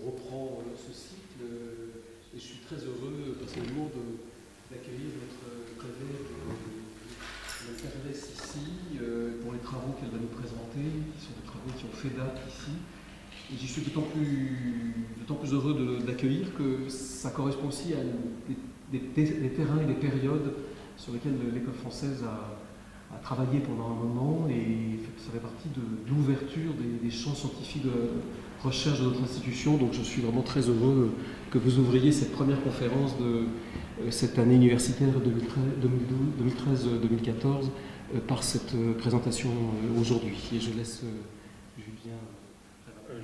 reprend ce cycle et je suis très heureux personnellement d'accueillir notre collègue Mme Perles ici pour les travaux qu'elle va nous présenter, qui sont des travaux qui ont fait date ici. Et j'y suis d'autant plus heureux de l'accueillir que ça correspond aussi à des terrains et des périodes sur lesquels l'école française a travaillé pendant un moment, et ça fait partie de l'ouverture des champs scientifiques de recherche de notre institution. Donc je suis vraiment très heureux que vous ouvriez cette première conférence de cette année universitaire 2013-2014 par cette présentation aujourd'hui. Et je laisse Julien.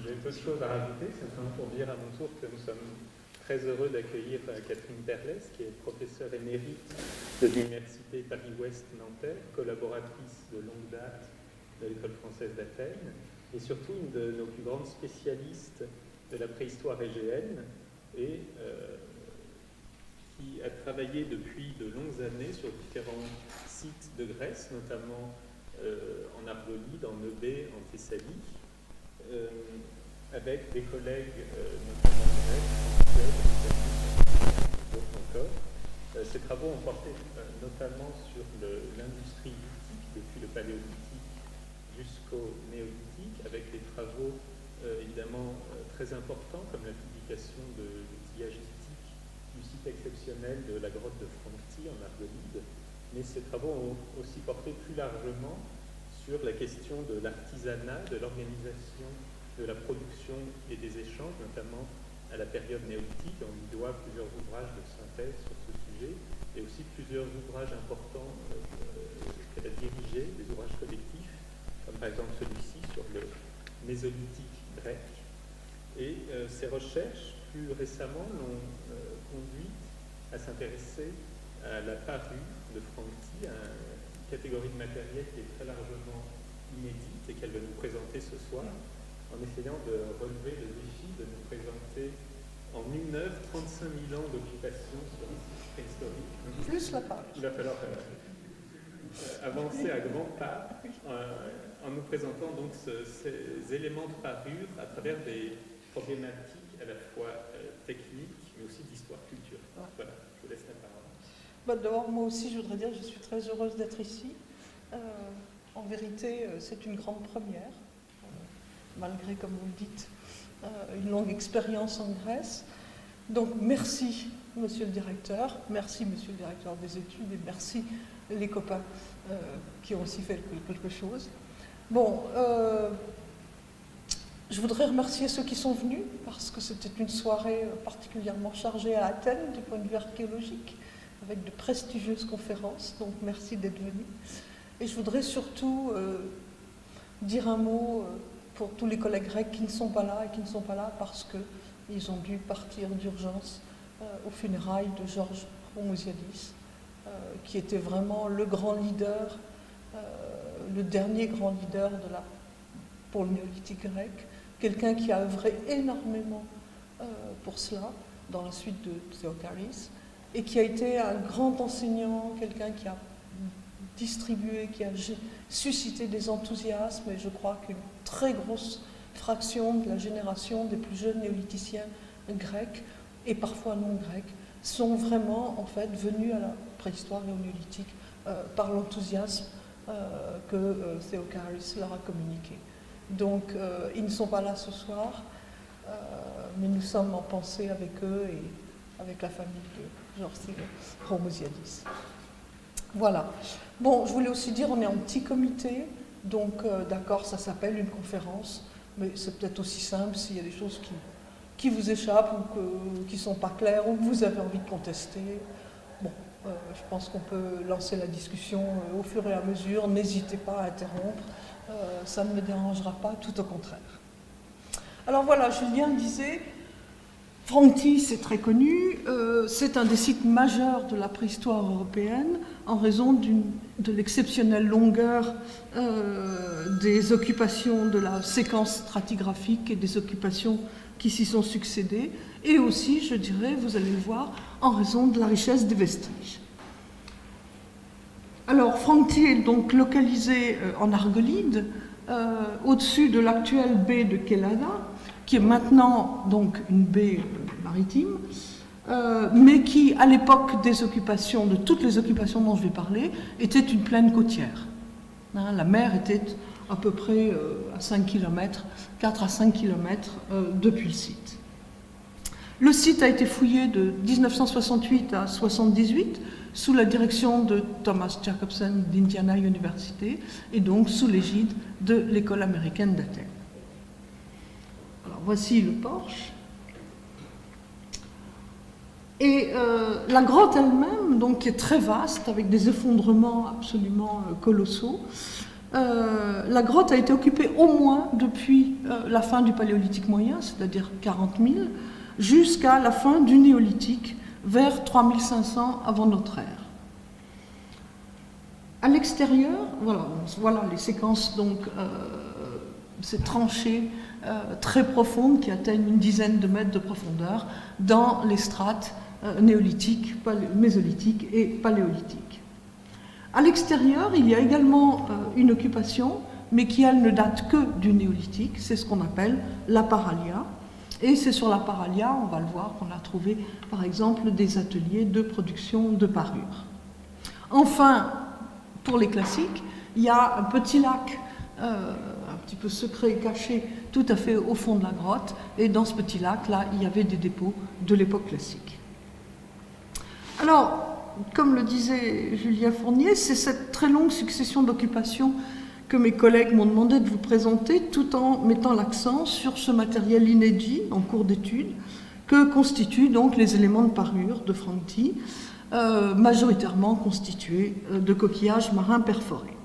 J'ai peu de choses à rajouter, simplement pour dire à mon tour que nous sommes très heureux d'accueillir Catherine Perles, qui est professeure émérite de l'Université Paris-Ouest Nanterre, collaboratrice de longue date de l'École française d'Athènes, et surtout une de nos plus grandes spécialistes de la préhistoire égéenne, et qui a travaillé depuis de longues années sur différents sites de Grèce, notamment en Argolide, en Eubée, en Thessalie, avec des collègues notamment grecs, français, d'autres encore. Ces travaux ont porté notamment sur l'industrie lithique depuis le paléolithique jusqu'au néolithique, avec des travaux évidemment très importants comme la publication de l'outillage lithique du site exceptionnel de la grotte de Francti en Argolide. Mais ces travaux ont aussi porté plus largement sur la question de l'artisanat, de l'organisation de la production et des échanges, notamment à la période néolithique. On lui doit plusieurs ouvrages de synthèse sur ce sujet, et aussi plusieurs ouvrages importants qu'elle a dirigés, des ouvrages collectifs, comme par exemple celui-ci sur le mésolithique grec. Et ces recherches, plus récemment, l'ont conduite à s'intéresser à la parure de Francti, à une catégorie de matériel qui est très largement inédite et qu'elle va nous présenter ce soir, en essayant de relever le défi de nous présenter en une œuvre 35 000 ans d'occupation sur un site préhistorique. Plus la page. Il va falloir avancer à grands pas en nous présentant donc ces éléments de parure à travers des problématiques à la fois techniques mais aussi d'histoire culturelle. Voilà, je vous laisse la parole. D'abord, moi aussi, je voudrais dire que je suis très heureuse d'être ici. En vérité, c'est une grande première, malgré, comme vous le dites, une longue expérience en Grèce. Donc, merci, monsieur le directeur, merci, monsieur le directeur des études, et merci les copains qui ont aussi fait quelque chose. Bon, je voudrais remercier ceux qui sont venus, parce que c'était une soirée particulièrement chargée à Athènes, du point de vue archéologique, avec de prestigieuses conférences, donc merci d'être venus. Et je voudrais surtout dire un mot pour tous les collègues grecs qui ne sont pas là, et qui ne sont pas là parce qu'ils ont dû partir d'urgence aux funérailles de Georges Roumouziadis, qui était vraiment le grand leader, le dernier grand leader pour le néolithique grec, quelqu'un qui a œuvré énormément pour cela, dans la suite de Théocharis, et qui a été un grand enseignant, quelqu'un qui a distribué, qui a suscité des enthousiasmes, et je crois qu'une très grosse fraction de la génération des plus jeunes néolithiciens grecs, et parfois non grecs, sont vraiment en fait venus à la préhistoire et au néolithique par l'enthousiasme que Théocharis leur a communiqué. Donc ils ne sont pas là ce soir, mais nous sommes en pensée avec eux et avec la famille de Georges Roumouziadis. Voilà. Bon, je voulais aussi dire, on est en petit comité, donc d'accord, ça s'appelle une conférence, mais c'est peut-être aussi simple s'il y a des choses qui vous échappent ou qui ne sont pas claires ou que vous avez envie de contester. Bon, je pense qu'on peut lancer la discussion au fur et à mesure, n'hésitez pas à interrompre, ça ne me dérangera pas, tout au contraire. Alors voilà, Julien disait, Francti, c'est très connu, c'est un des sites majeurs de la préhistoire européenne en raison de l'exceptionnelle longueur des occupations de la séquence stratigraphique et des occupations qui s'y sont succédées, et aussi, je dirais, vous allez le voir, en raison de la richesse des vestiges. Alors, Francti est donc localisé en Argolide, au-dessus de l'actuelle baie de Kellana, qui est maintenant donc une baie maritime, mais qui, à l'époque des occupations, de toutes les occupations dont je vais parler, était une plaine côtière. Hein, la mer était à peu près à 5 km, 4 à 5 km depuis le site. Le site a été fouillé de 1968 à 1978 sous la direction de Thomas Jacobson d'Indiana University et donc sous l'égide de l'école américaine d'Athènes. Alors voici le porche. Et la grotte elle-même, donc, qui est très vaste, avec des effondrements absolument colossaux, la grotte a été occupée au moins depuis la fin du Paléolithique moyen, c'est-à-dire 40 000, jusqu'à la fin du Néolithique, vers 3500 avant notre ère. À l'extérieur, voilà les séquences, donc, ces tranchées très profondes qui atteignent une dizaine de mètres de profondeur dans les strates néolithiques, mésolithiques et paléolithiques. À l'extérieur, il y a également une occupation, mais qui, elle, ne date que du néolithique, c'est ce qu'on appelle la paralia. Et c'est sur la paralia, on va le voir, qu'on a trouvé, par exemple, des ateliers de production de parures. Enfin, pour les classiques, il y a un petit lac, un petit peu secret, caché, tout à fait au fond de la grotte. Et dans ce petit lac-là, il y avait des dépôts de l'époque classique. Alors, comme le disait Julien Fournier, c'est cette très longue succession d'occupations que mes collègues m'ont demandé de vous présenter, tout en mettant l'accent sur ce matériel inédit, en cours d'étude, que constituent donc les éléments de parure de Franti, majoritairement constitués de coquillages marins perforés.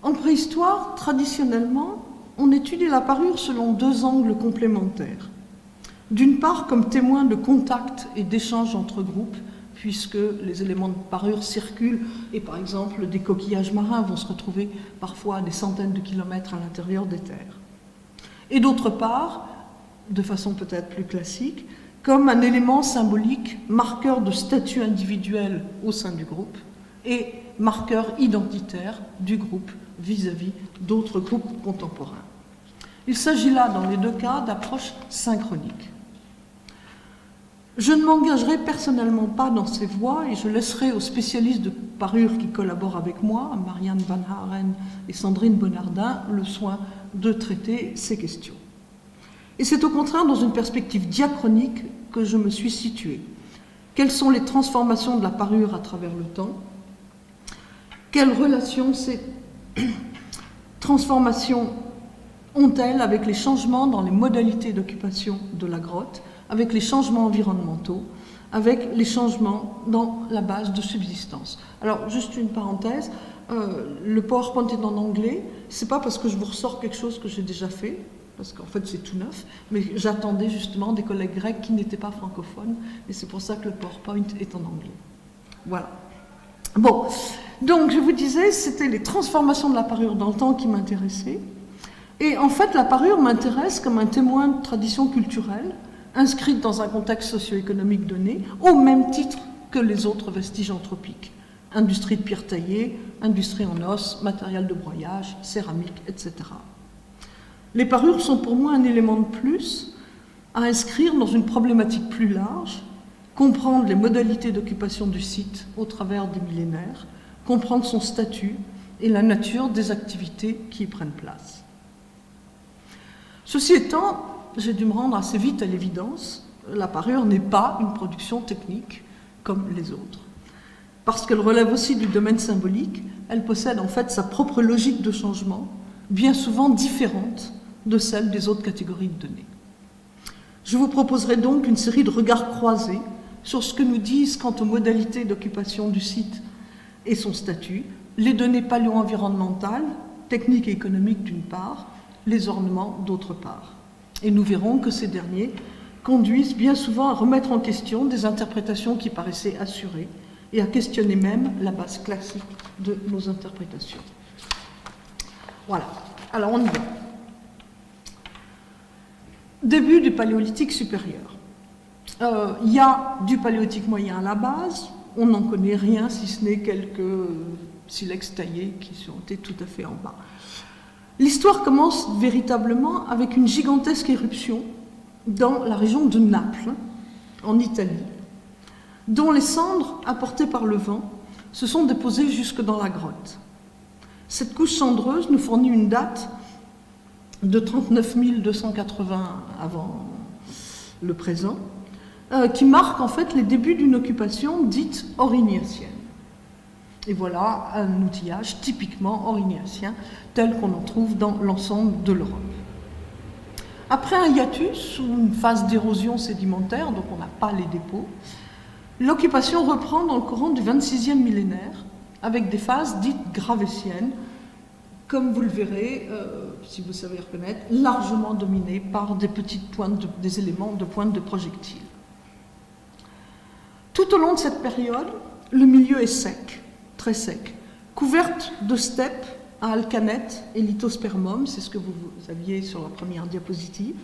En préhistoire, traditionnellement, on étudie la parure selon deux angles complémentaires. D'une part, comme témoin de contacts et d'échanges entre groupes, puisque les éléments de parure circulent et, par exemple, des coquillages marins vont se retrouver parfois à des centaines de kilomètres à l'intérieur des terres. Et d'autre part, de façon peut-être plus classique, comme un élément symbolique, marqueur de statut individuel au sein du groupe et marqueur identitaire du groupe vis-à-vis d'autres groupes contemporains. Il s'agit là, dans les deux cas, d'approches synchroniques. Je ne m'engagerai personnellement pas dans ces voies et je laisserai aux spécialistes de parure qui collaborent avec moi, Marianne Van Haren et Sandrine Bonnardin, le soin de traiter ces questions. Et c'est au contraire dans une perspective diachronique que je me suis située. Quelles sont les transformations de la parure à travers le temps? Quelle relation ces transformations ont-elles avec les changements dans les modalités d'occupation de la grotte, avec les changements environnementaux, avec les changements dans la base de subsistance? Alors, juste une parenthèse, le PowerPoint est en anglais, c'est pas parce que je vous ressors quelque chose que j'ai déjà fait, parce qu'en fait c'est tout neuf, mais j'attendais justement des collègues grecs qui n'étaient pas francophones, et c'est pour ça que le PowerPoint est en anglais. Voilà. Bon, donc je vous disais, c'était les transformations de la parure dans le temps qui m'intéressaient, et en fait la parure m'intéresse comme un témoin de tradition culturelle, inscrite dans un contexte socio-économique donné, au même titre que les autres vestiges anthropiques. Industrie de pierre taillée, industrie en os, matériel de broyage, céramique, etc. Les parures sont pour moi un élément de plus à inscrire dans une problématique plus large, comprendre les modalités d'occupation du site au travers des millénaires, comprendre son statut et la nature des activités qui y prennent place. Ceci étant, j'ai dû me rendre assez vite à l'évidence, la parure n'est pas une production technique comme les autres. Parce qu'elle relève aussi du domaine symbolique, elle possède en fait sa propre logique de changement, bien souvent différente de celle des autres catégories de données. Je vous proposerai donc une série de regards croisés sur ce que nous disent quant aux modalités d'occupation du site et son statut, les données paléo-environnementales, techniques et économiques d'une part, les ornements d'autre part. Et nous verrons que ces derniers conduisent bien souvent à remettre en question des interprétations qui paraissaient assurées et à questionner même la base classique de nos interprétations. Voilà, alors on y va. Début du Paléolithique supérieur. Il y a du Paléolithique moyen à la base, on n'en connaît rien si ce n'est quelques silex taillés qui sont tout à fait en bas. L'histoire commence véritablement avec une gigantesque éruption dans la région de Naples, en Italie, dont les cendres, apportées par le vent, se sont déposées jusque dans la grotte. Cette couche cendreuse nous fournit une date de 39 280 avant le présent, qui marque en fait les débuts d'une occupation dite aurignacienne. Et voilà un outillage typiquement aurignacien, tel qu'on en trouve dans l'ensemble de l'Europe. Après un hiatus ou une phase d'érosion sédimentaire, donc on n'a pas les dépôts, l'occupation reprend dans le courant du XXVIe millénaire, avec des phases dites gravétiennes, comme vous le verrez, si vous savez reconnaître, largement dominées par des petites pointes, des éléments de pointe de projectiles. Tout au long de cette période, le milieu est sec, très sec, couverte de steppes à alcanettes et lithospermum, c'est ce que vous aviez sur la première diapositive,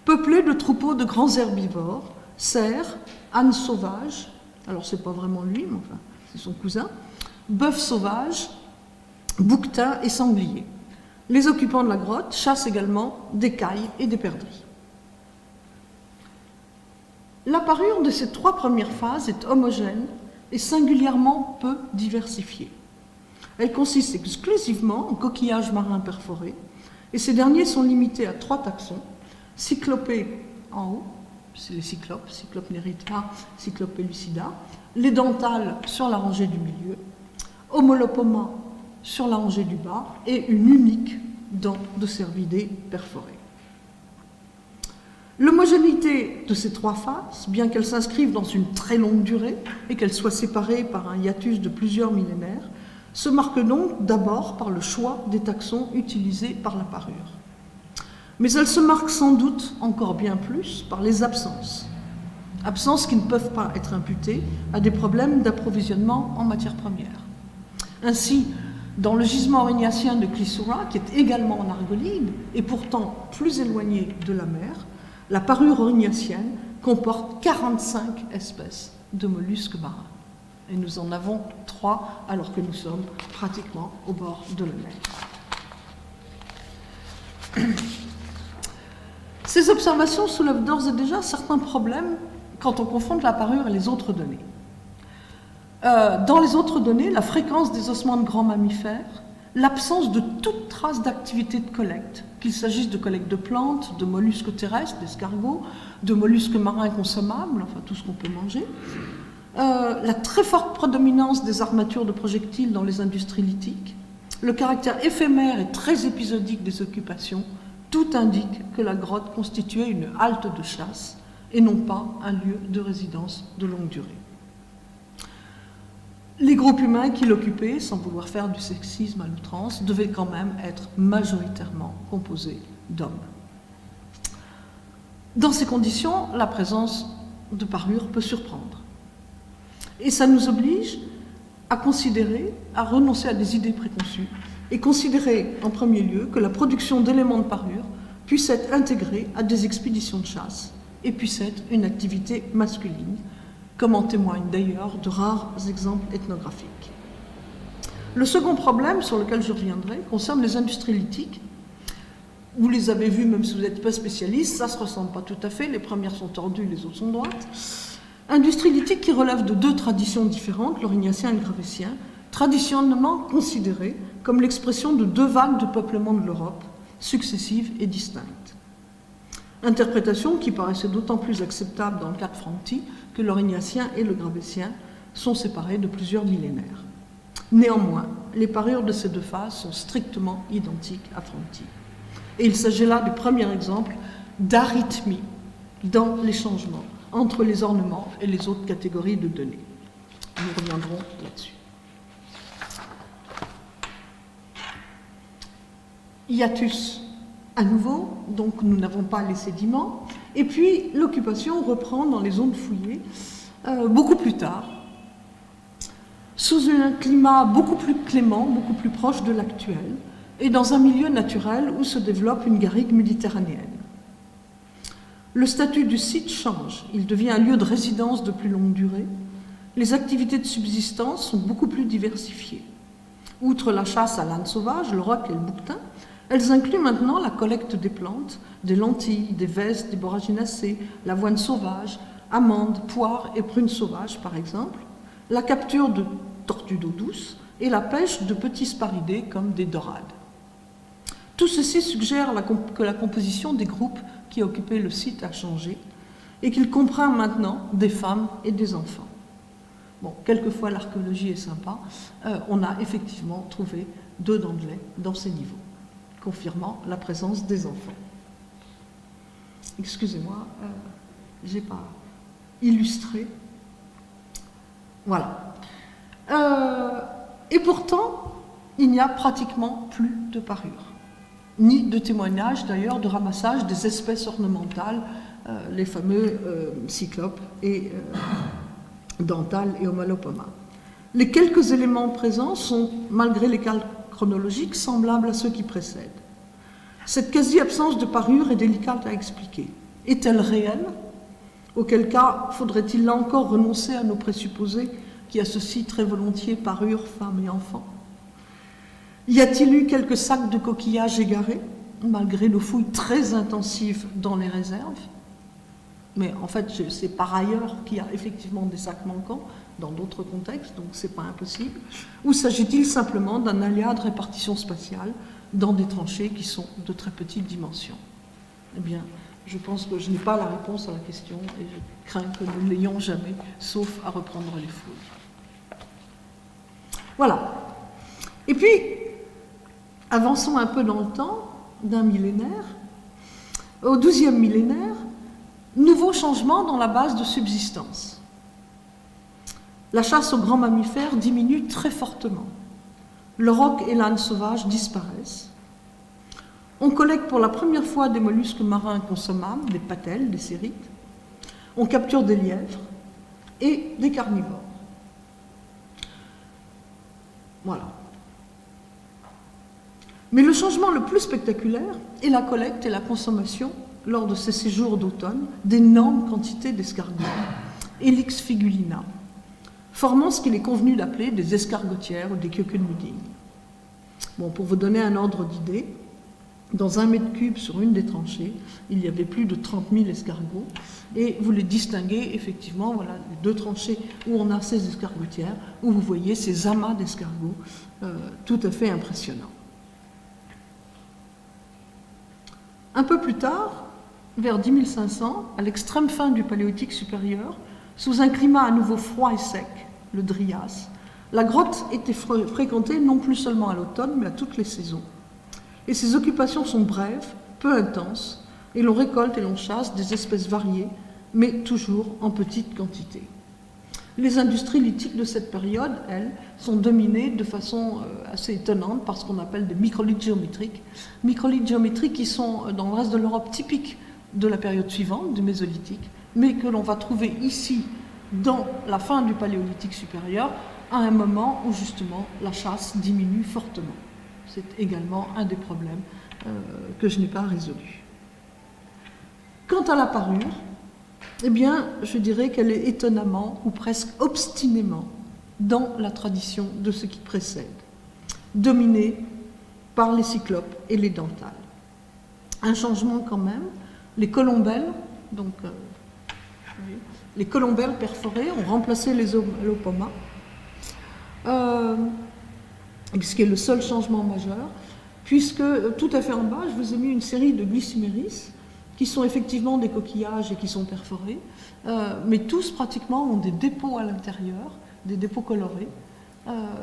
peuplée de troupeaux de grands herbivores, cerfs, ânes sauvages, alors c'est pas vraiment lui, mais enfin c'est son cousin, bœufs sauvages, bouquetins et sangliers. Les occupants de la grotte chassent également des cailles et des perdrix. La parure de ces trois premières phases est homogène et singulièrement peu diversifiée. Elle consiste exclusivement en coquillages marins perforés, et ces derniers sont limités à 3 taxons, cyclopés en haut, c'est les cyclopes, Cyclope nerita, Cyclope pellucida, les dentales sur la rangée du milieu, Homolopoma sur la rangée du bas, et une unique dent de cervidés perforée. L'homogénéité de ces 3 phases, bien qu'elles s'inscrivent dans une très longue durée et qu'elles soient séparées par un hiatus de plusieurs millénaires, se marque donc d'abord par le choix des taxons utilisés par la parure. Mais elle se marque sans doute encore bien plus par les absences. Absences qui ne peuvent pas être imputées à des problèmes d'approvisionnement en matières premières. Ainsi, dans le gisement aurignacien de Clissura, qui est également en argolide et pourtant plus éloigné de la mer, la parure aurignacienne comporte 45 espèces de mollusques marins. Et nous en avons 3 alors que nous sommes pratiquement au bord de la mer. Ces observations soulèvent d'ores et déjà certains problèmes quand on confronte la parure et les autres données. Dans les autres données, la fréquence des ossements de grands mammifères, l'absence de toute trace d'activité de collecte, qu'il s'agisse de collecte de plantes, de mollusques terrestres, d'escargots, de mollusques marins consommables, enfin tout ce qu'on peut manger, la très forte prédominance des armatures de projectiles dans les industries lithiques, le caractère éphémère et très épisodique des occupations, tout indique que la grotte constituait une halte de chasse et non pas un lieu de résidence de longue durée. Les groupes humains qui l'occupaient, sans vouloir faire du sexisme à l'outrance, devaient quand même être majoritairement composés d'hommes. Dans ces conditions, la présence de parures peut surprendre. Et ça nous oblige à considérer, à renoncer à des idées préconçues et considérer en premier lieu que la production d'éléments de parure puisse être intégrée à des expéditions de chasse et puisse être une activité masculine, comme en témoignent d'ailleurs de rares exemples ethnographiques. Le second problème, sur lequel je reviendrai, concerne les industries lithiques. Vous les avez vues, même si vous n'êtes pas spécialiste, ça ne se ressemble pas tout à fait, les premières sont tordues, les autres sont droites. Industrie lithique qui relève de 2 traditions différentes, l'aurignacien et le gravétien, traditionnellement considérées comme l'expression de 2 vagues de peuplement de l'Europe, successives et distinctes. Interprétation qui paraissait d'autant plus acceptable dans le cas de Franti que l'aurignacien et le gravétien sont séparés de plusieurs millénaires. Néanmoins, les parures de ces 2 phases sont strictement identiques à Franti. Et il s'agit là du premier exemple d'arythmie dans les changements entre les ornements et les autres catégories de données. Nous reviendrons là-dessus. Hiatus à nouveau, donc nous n'avons pas les sédiments, et puis l'occupation reprend dans les zones fouillées beaucoup plus tard, sous un climat beaucoup plus clément, beaucoup plus proche de l'actuel, et dans un milieu naturel où se développe une garrigue méditerranéenne. Le statut du site change, il devient un lieu de résidence de plus longue durée, les activités de subsistance sont beaucoup plus diversifiées. Outre la chasse à l'âne sauvage, le roc et le bouquetin, Elles incluent maintenant la collecte des plantes, des lentilles, des vestes, des boraginacées, l'avoine sauvage, amandes, poires et prunes sauvages par exemple, la capture de tortues d'eau douce et la pêche de petits sparidés comme des dorades. Tout ceci suggère que la composition des groupes qui occupaient le site a changé et qu'il comprend maintenant des femmes et des enfants. Bon, quelquefois l'archéologie est sympa, on a effectivement trouvé 2 dents de lait dans ces niveaux, confirmant la présence des enfants. Excusez-moi, je n'ai pas illustré. Voilà. Et pourtant, il n'y a pratiquement plus de parures, ni de témoignages d'ailleurs de ramassage des espèces ornementales, les fameux cyclopes et dentales et homalopoma. Les quelques éléments présents sont, malgré les calques chronologiques, semblables à ceux qui précèdent. Cette quasi-absence de parure est délicate à expliquer. Est-elle réelle? Auquel cas, faudrait-il là encore renoncer à nos présupposés qui associent très volontiers parure, femmes et enfants? Y a-t-il eu quelques sacs de coquillages égarés, malgré nos fouilles très intensives dans les réserves? Mais en fait, c'est par ailleurs qu'il y a effectivement des sacs manquants dans d'autres contextes, donc c'est pas impossible. Ou s'agit-il simplement d'un aléa de répartition spatiale dans des tranchées qui sont de très petites dimensions? Eh bien, je pense que je n'ai pas la réponse à la question et je crains que nous ne l'ayons jamais, sauf à reprendre les fouilles. Voilà. Et puis, avançons un peu dans le temps, d'un millénaire. Au XIIe millénaire, nouveau changement dans la base de subsistance. La chasse aux grands mammifères diminue très fortement. Le roc et l'âne sauvage disparaissent. On collecte pour la première fois des mollusques marins consommables, des patelles, des cérites. On capture des lièvres et des carnivores. Voilà. Mais le changement le plus spectaculaire est la collecte et la consommation, lors de ces séjours d'automne, d'énormes quantités d'escargots, Helix figulina, formant ce qu'il est convenu d'appeler des escargotières ou des kökenmudding. Bon, pour vous donner un ordre d'idée, dans 1 mètre cube sur une des tranchées, il y avait plus de 30 000 escargots, et vous les distinguez effectivement, voilà, les 2 tranchées où on a ces escargotières, où vous voyez ces amas d'escargots, tout à fait impressionnants. Un peu plus tard, vers 10 500, à l'extrême fin du Paléolithique supérieur, sous un climat à nouveau froid et sec, le Drias, la grotte était fréquentée non plus seulement à l'automne, mais à toutes les saisons. Et ses occupations sont brèves, peu intenses, et l'on récolte et l'on chasse des espèces variées, mais toujours en petite quantité. Les industries lithiques de cette période, elles, sont dominées de façon assez étonnante par ce qu'on appelle des microlithes géométriques. Microlithes géométriques qui sont dans le reste de l'Europe typiques de la période suivante, du Mésolithique, mais que l'on va trouver ici, dans la fin du Paléolithique supérieur, à un moment où justement la chasse diminue fortement. C'est également un des problèmes que je n'ai pas résolu. Quant à la parure, eh bien, je dirais qu'elle est étonnamment ou presque obstinément dans la tradition de ce qui précède, dominée par les cyclopes et les dentales. Un changement quand même, les colombelles, donc les colombelles perforées ont remplacé les homalopomas, ce qui est le seul changement majeur, puisque tout à fait en bas, je vous ai mis une série de glycyméris, qui sont effectivement des coquillages et qui sont perforés, mais tous pratiquement ont des dépôts à l'intérieur, des dépôts colorés.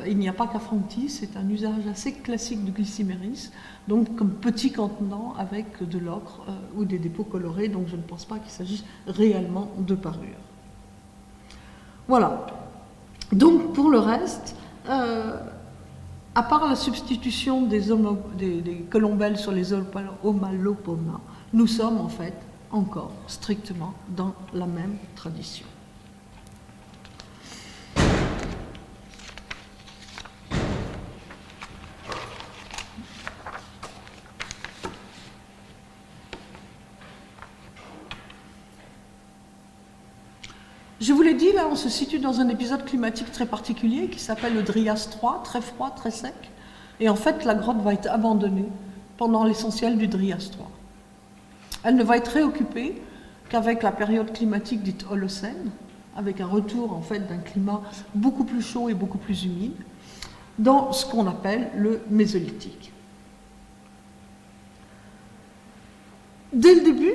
Il n'y a pas qu'à Franti, c'est un usage assez classique de glycyméris, donc comme petit contenant avec de l'ocre ou des dépôts colorés, donc je ne pense pas qu'il s'agisse réellement de parure. Voilà. Donc pour le reste, à part la substitution des colombelles sur les homalopomas, nous sommes en fait encore strictement dans la même tradition. Je vous l'ai dit, là, on se situe dans un épisode climatique très particulier qui s'appelle le Drias III, très froid, très sec. Et en fait, la grotte va être abandonnée pendant l'essentiel du Trias III. Elle ne va être réoccupée qu'avec la période climatique dite Holocène, avec un retour en fait d'un climat beaucoup plus chaud et beaucoup plus humide, dans ce qu'on appelle le Mésolithique. Dès le début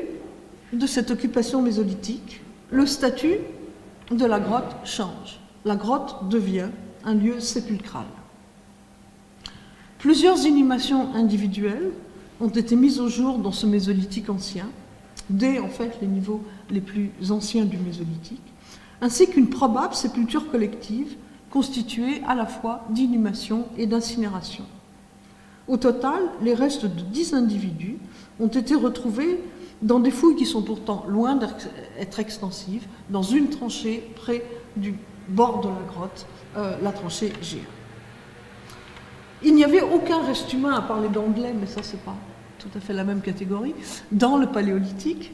de cette occupation mésolithique, le statut de la grotte change. La grotte devient un lieu sépulcral. Plusieurs inhumations individuelles ont été mises au jour dans ce Mésolithique ancien, dès en fait les niveaux les plus anciens du Mésolithique, ainsi qu'une probable sépulture collective constituée à la fois d'inhumation et d'incinération. Au total, les restes de 10 individus ont été retrouvés dans des fouilles qui sont pourtant loin d'être extensives, dans une tranchée près du bord de la grotte, la tranchée G1. Il n'y avait aucun reste humain, à part les dents de lait, mais ça c'est pas tout à fait la même catégorie, dans le Paléolithique,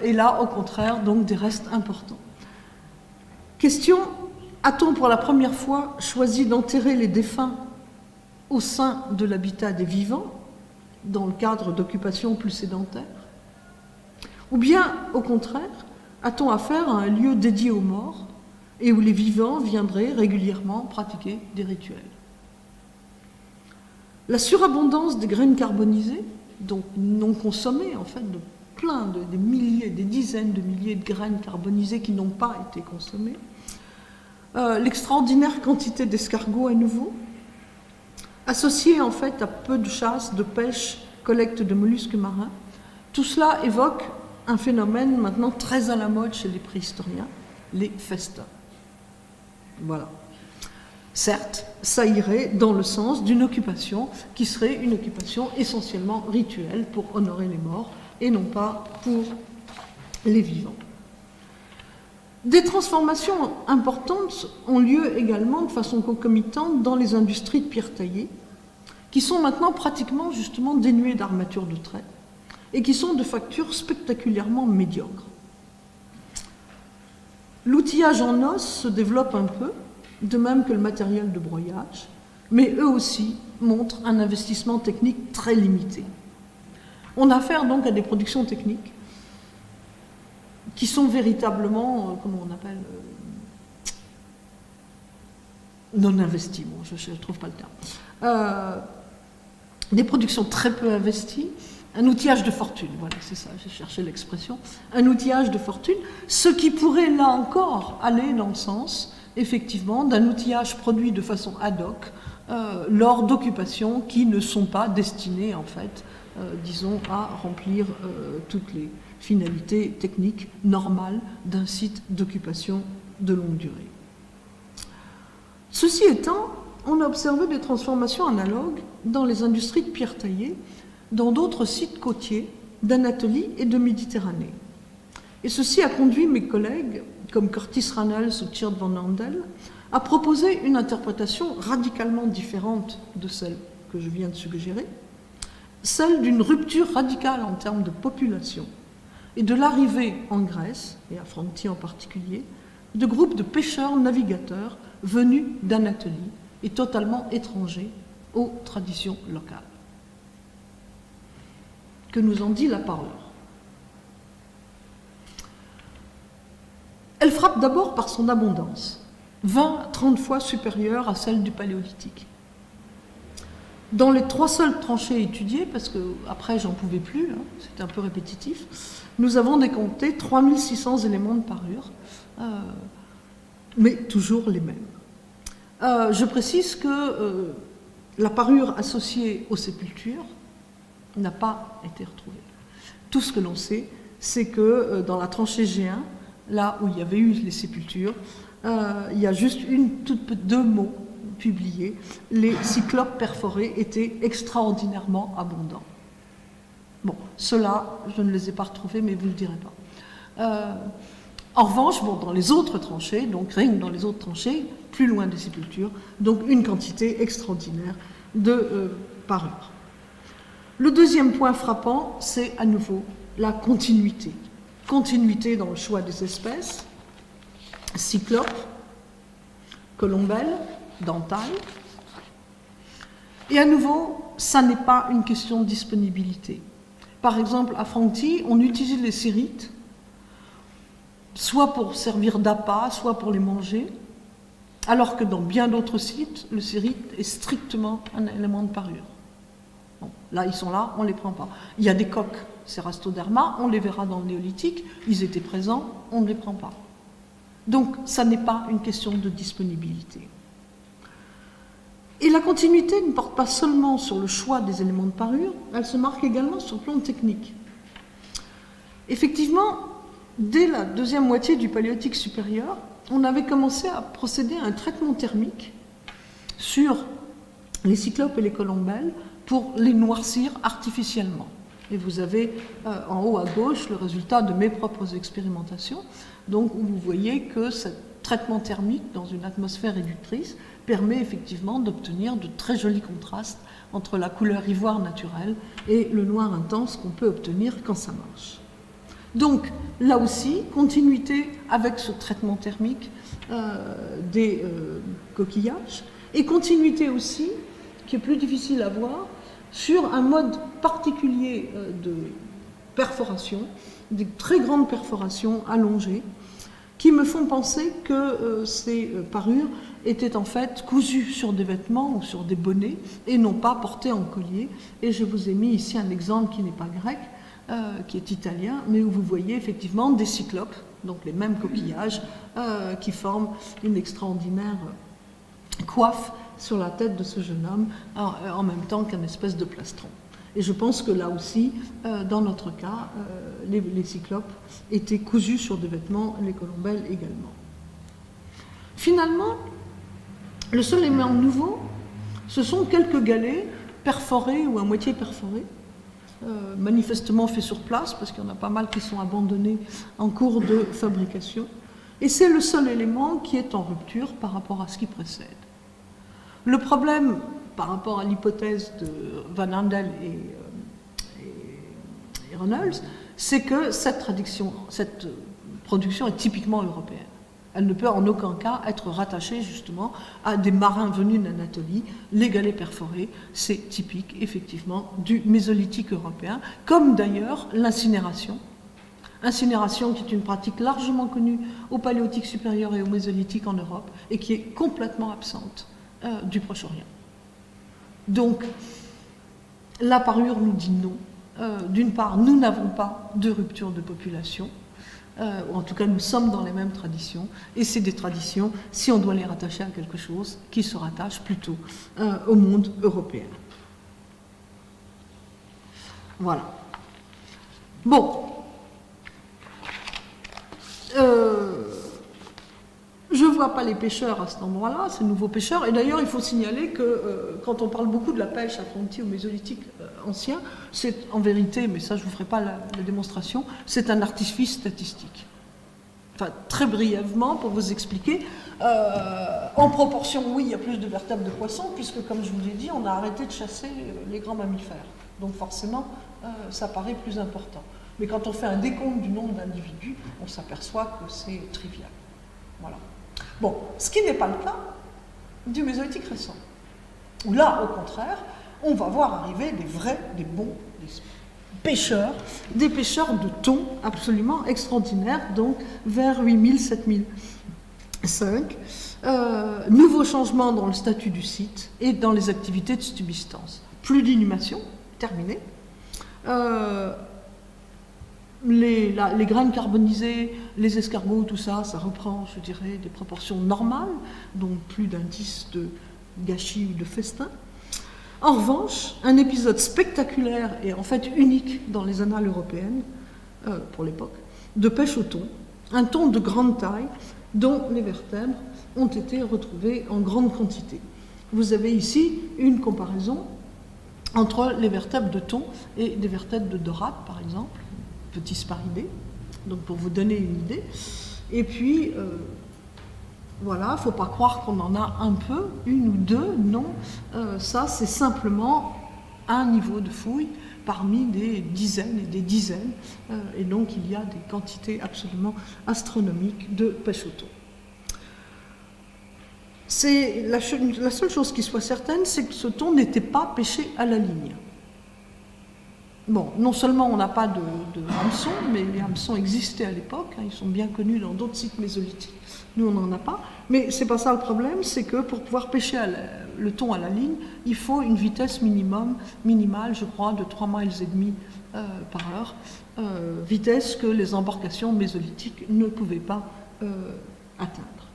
et là au contraire donc des restes importants. Question, a-t-on pour la première fois choisi d'enterrer les défunts au sein de l'habitat des vivants, dans le cadre d'occupations plus sédentaires? Ou bien, au contraire, a-t-on affaire à un lieu dédié aux morts et où les vivants viendraient régulièrement pratiquer des rituels? La surabondance des graines carbonisées, donc non consommées, en fait, de plein des milliers, des dizaines de milliers de graines carbonisées qui n'ont pas été consommées, l'extraordinaire quantité d'escargots à nouveau, associée en fait à peu de chasse, de pêche, collecte de mollusques marins, tout cela évoque un phénomène maintenant très à la mode chez les préhistoriens, les festins. Voilà. Certes, ça irait dans le sens d'une occupation qui serait une occupation essentiellement rituelle pour honorer les morts et non pas pour les vivants. Des transformations importantes ont lieu également de façon concomitante dans les industries de pierre taillée, qui sont maintenant pratiquement justement dénuées d'armatures de trait et qui sont de facture spectaculairement médiocre. L'outillage en os se développe un peu, de même que le matériel de broyage, mais eux aussi montrent un investissement technique très limité. On a affaire donc à des productions techniques qui sont véritablement, comment on appelle, non investies, bon, je ne trouve pas le terme. Des productions très peu investies, un outillage de fortune, voilà, c'est ça, j'ai cherché l'expression, un outillage de fortune, ce qui pourrait là encore aller dans le sens, effectivement, d'un outillage produit de façon ad hoc lors d'occupations qui ne sont pas destinées, en fait, disons, à remplir toutes les finalités techniques normales d'un site d'occupation de longue durée. Ceci étant, on a observé des transformations analogues dans les industries de pierre taillée, dans d'autres sites côtiers d'Anatolie et de Méditerranée. Et ceci a conduit mes collègues, comme Curtis Ranels ou Tjeerd van Andel, à proposer une interprétation radicalement différente de celle que je viens de suggérer, celle d'une rupture radicale en termes de population et de l'arrivée en Grèce, et à Frontier en particulier, de groupes de pêcheurs navigateurs venus d'Anatolie et totalement étrangers aux traditions locales. Que nous en dit la parure? Elle frappe d'abord par son abondance, 20 à 30 fois supérieure à celle du Paléolithique. Dans les 3 seules tranchées étudiées, parce qu'après j'en pouvais plus, hein, c'était un peu répétitif, nous avons décompté 3600 éléments de parure, mais toujours les mêmes. Je précise que la parure associée aux sépultures n'a pas été retrouvée. Tout ce que l'on sait, c'est que dans la tranchée G1, là où il y avait eu les sépultures, il y a juste deux mots publiés. Les cyclopes perforés étaient extraordinairement abondants. Bon, ceux-là, je ne les ai pas retrouvés, mais vous ne le direz pas. En revanche, bon, dans les autres tranchées, donc rien que dans les autres tranchées, plus loin des sépultures, donc une quantité extraordinaire de parures. Le deuxième point frappant, c'est à nouveau la continuité. Continuité dans le choix des espèces, cyclope, colombelle, dentale, Et à nouveau, ça n'est pas une question de disponibilité. Par exemple, à Francti, on utilise les cérites, soit pour servir d'appât, soit pour les manger, alors que dans bien d'autres sites, le cérite est strictement un élément de parure. Bon, là, ils sont là, on ne les prend pas. Il y a des coques Cerastoderma, on les verra dans le néolithique, ils étaient présents, on ne les prend pas. Donc, ça n'est pas une question de disponibilité. Et la continuité ne porte pas seulement sur le choix des éléments de parure, elle se marque également sur le plan technique. Effectivement, dès la deuxième moitié du Paléolithique supérieur, on avait commencé à procéder à un traitement thermique sur les cyclopes et les colombelles pour les noircir artificiellement. Et vous avez en haut à gauche le résultat de mes propres expérimentations, donc où vous voyez que ce traitement thermique dans une atmosphère réductrice permet effectivement d'obtenir de très jolis contrastes entre la couleur ivoire naturelle et le noir intense qu'on peut obtenir quand ça marche. Donc, là aussi, continuité avec ce traitement thermique des coquillages, et continuité aussi, qui est plus difficile à voir, sur un mode particulier de perforation, des très grandes perforations allongées, qui me font penser que ces parures étaient en fait cousues sur des vêtements ou sur des bonnets, et non pas portées en collier. Et je vous ai mis ici un exemple qui n'est pas grec, qui est italien, mais où vous voyez effectivement des cyclopes, donc les mêmes coquillages, qui forment une extraordinaire coiffe sur la tête de ce jeune homme, en même temps qu'un espèce de plastron. Et je pense que là aussi, dans notre cas, les cyclopes étaient cousus sur des vêtements, les colombelles également. Finalement, le seul élément nouveau, ce sont quelques galets perforés ou à moitié perforés, manifestement faits sur place, parce qu'il y en a pas mal qui sont abandonnés en cours de fabrication. Et c'est le seul élément qui est en rupture par rapport à ce qui précède. Le problème, par rapport à l'hypothèse de Van Andel et Reynolds, c'est que cette production est typiquement européenne. Elle ne peut en aucun cas être rattachée justement à des marins venus d'Anatolie. Les galets perforés, c'est typique effectivement du mésolithique européen, comme d'ailleurs l'incinération. Incinération qui est une pratique largement connue au Paléolithique supérieur et au Mésolithique en Europe et qui est complètement absente du Proche-Orient. Donc, la parure nous dit non. D'une part, nous n'avons pas de rupture de population. En tout cas, nous sommes dans les mêmes traditions. Et c'est des traditions, si on doit les rattacher à quelque chose, qui se rattachent plutôt au monde européen. Voilà. Bon. Je ne vois pas les pêcheurs à cet endroit-là, ces nouveaux pêcheurs. Et d'ailleurs, il faut signaler que quand on parle beaucoup de la pêche à Frontier au Mésolithique ancien, c'est en vérité, mais ça je ne vous ferai pas la démonstration, c'est un artifice statistique. Enfin, très brièvement, pour vous expliquer, en proportion, oui, il y a plus de vertèbres de poissons, puisque comme je vous l'ai dit, on a arrêté de chasser les grands mammifères. Donc forcément, ça paraît plus important. Mais quand on fait un décompte du nombre d'individus, on s'aperçoit que c'est trivial. Voilà. Bon, ce qui n'est pas le cas du Mésolithique récent, où là, au contraire, on va voir arriver des bons pêcheurs, des pêcheurs de thon absolument extraordinaires, donc vers 8000, 7005. Nouveau changement dans le statut du site et dans les activités de subsistance. Plus d'inhumation, terminé. Les graines carbonisées, les escargots, tout ça, ça reprend, je dirais, des proportions normales, donc plus d'indices de gâchis ou de festin. En revanche, un épisode spectaculaire et en fait unique dans les annales européennes, pour l'époque, de pêche au thon, un thon de grande taille dont les vertèbres ont été retrouvées en grande quantité. Vous avez ici une comparaison entre les vertèbres de thon et des vertèbres de dorade, par exemple, petits sparidés, donc pour vous donner une idée. Et puis, voilà, il ne faut pas croire qu'on en a un peu, une ou deux, non. Ça, c'est simplement un niveau de fouille parmi des dizaines et des dizaines. Et donc, il y a des quantités absolument astronomiques de pêche au thon. La seule chose qui soit certaine, c'est que ce thon n'était pas pêché à la ligne. Bon, non seulement on n'a pas de hameçons, mais les hameçons existaient à l'époque, hein, ils sont bien connus dans d'autres sites mésolithiques, nous on n'en a pas, mais c'est pas ça le problème, c'est que pour pouvoir pêcher le thon à la ligne, il faut une vitesse minimale, je crois, de 3,5 miles par heure, vitesse que les embarcations mésolithiques ne pouvaient pas atteindre.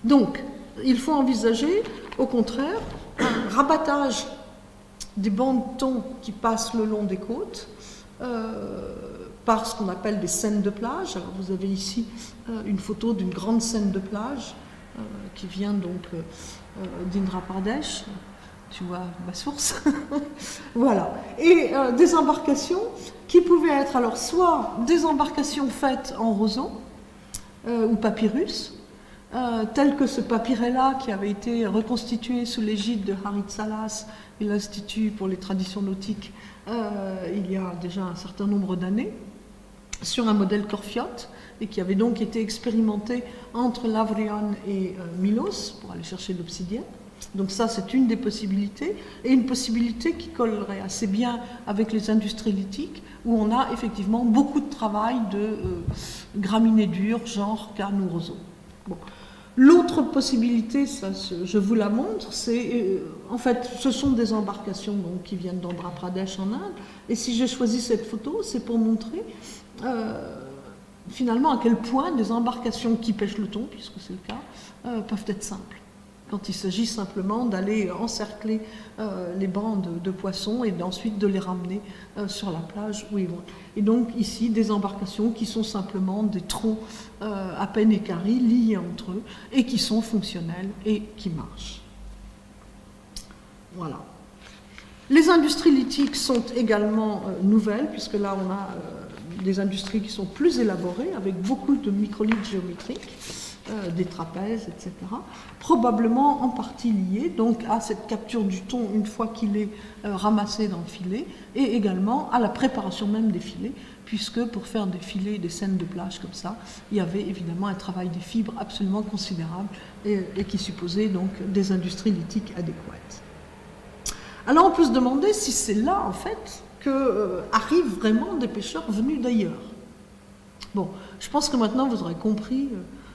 Donc, il faut envisager, au contraire, un rabattage des bancs de thon qui passent le long des côtes par ce qu'on appelle des scènes de plage. Alors vous avez ici une photo d'une grande scène de plage qui vient donc d'Indra Pradesh. Tu vois ma source. Voilà. Et des embarcations qui pouvaient être alors soit des embarcations faites en roseau ou papyrus, tel que ce papyrella qui avait été reconstitué sous l'égide de Harit Salas et l'Institut pour les traditions nautiques il y a déjà un certain nombre d'années, sur un modèle Corfiote, et qui avait donc été expérimenté entre Lavrion et Milos pour aller chercher l'obsidienne. Donc ça, c'est une des possibilités, et une possibilité qui collerait assez bien avec les industries lithiques, où on a effectivement beaucoup de travail de graminées dures, genre canne ou roseau. Bon. L'autre possibilité, ça, je vous la montre, c'est en fait, ce sont des embarcations donc, qui viennent d'Andhra Pradesh en Inde, et si j'ai choisi cette photo, c'est pour montrer finalement à quel point des embarcations qui pêchent le thon, puisque c'est le cas, peuvent être simples. Quand il s'agit simplement d'aller encercler les bancs de poissons et ensuite de les ramener sur la plage où ils vont. Et donc ici, des embarcations qui sont simplement des troncs à peine équarris, liés entre eux, et qui sont fonctionnels et qui marchent. Voilà. Les industries lithiques sont également nouvelles, puisque là on a des industries qui sont plus élaborées, avec beaucoup de microlithes géométriques, des trapèzes, etc. Probablement en partie liées donc à cette capture du thon une fois qu'il est ramassé dans le filet, et également à la préparation même des filets, puisque pour faire des filets, des scènes de plage comme ça, il y avait évidemment un travail des fibres absolument considérable et qui supposait donc des industries lithiques adéquates. Alors on peut se demander si c'est là en fait que arrivent vraiment des pêcheurs venus d'ailleurs. Bon, je pense que maintenant vous aurez compris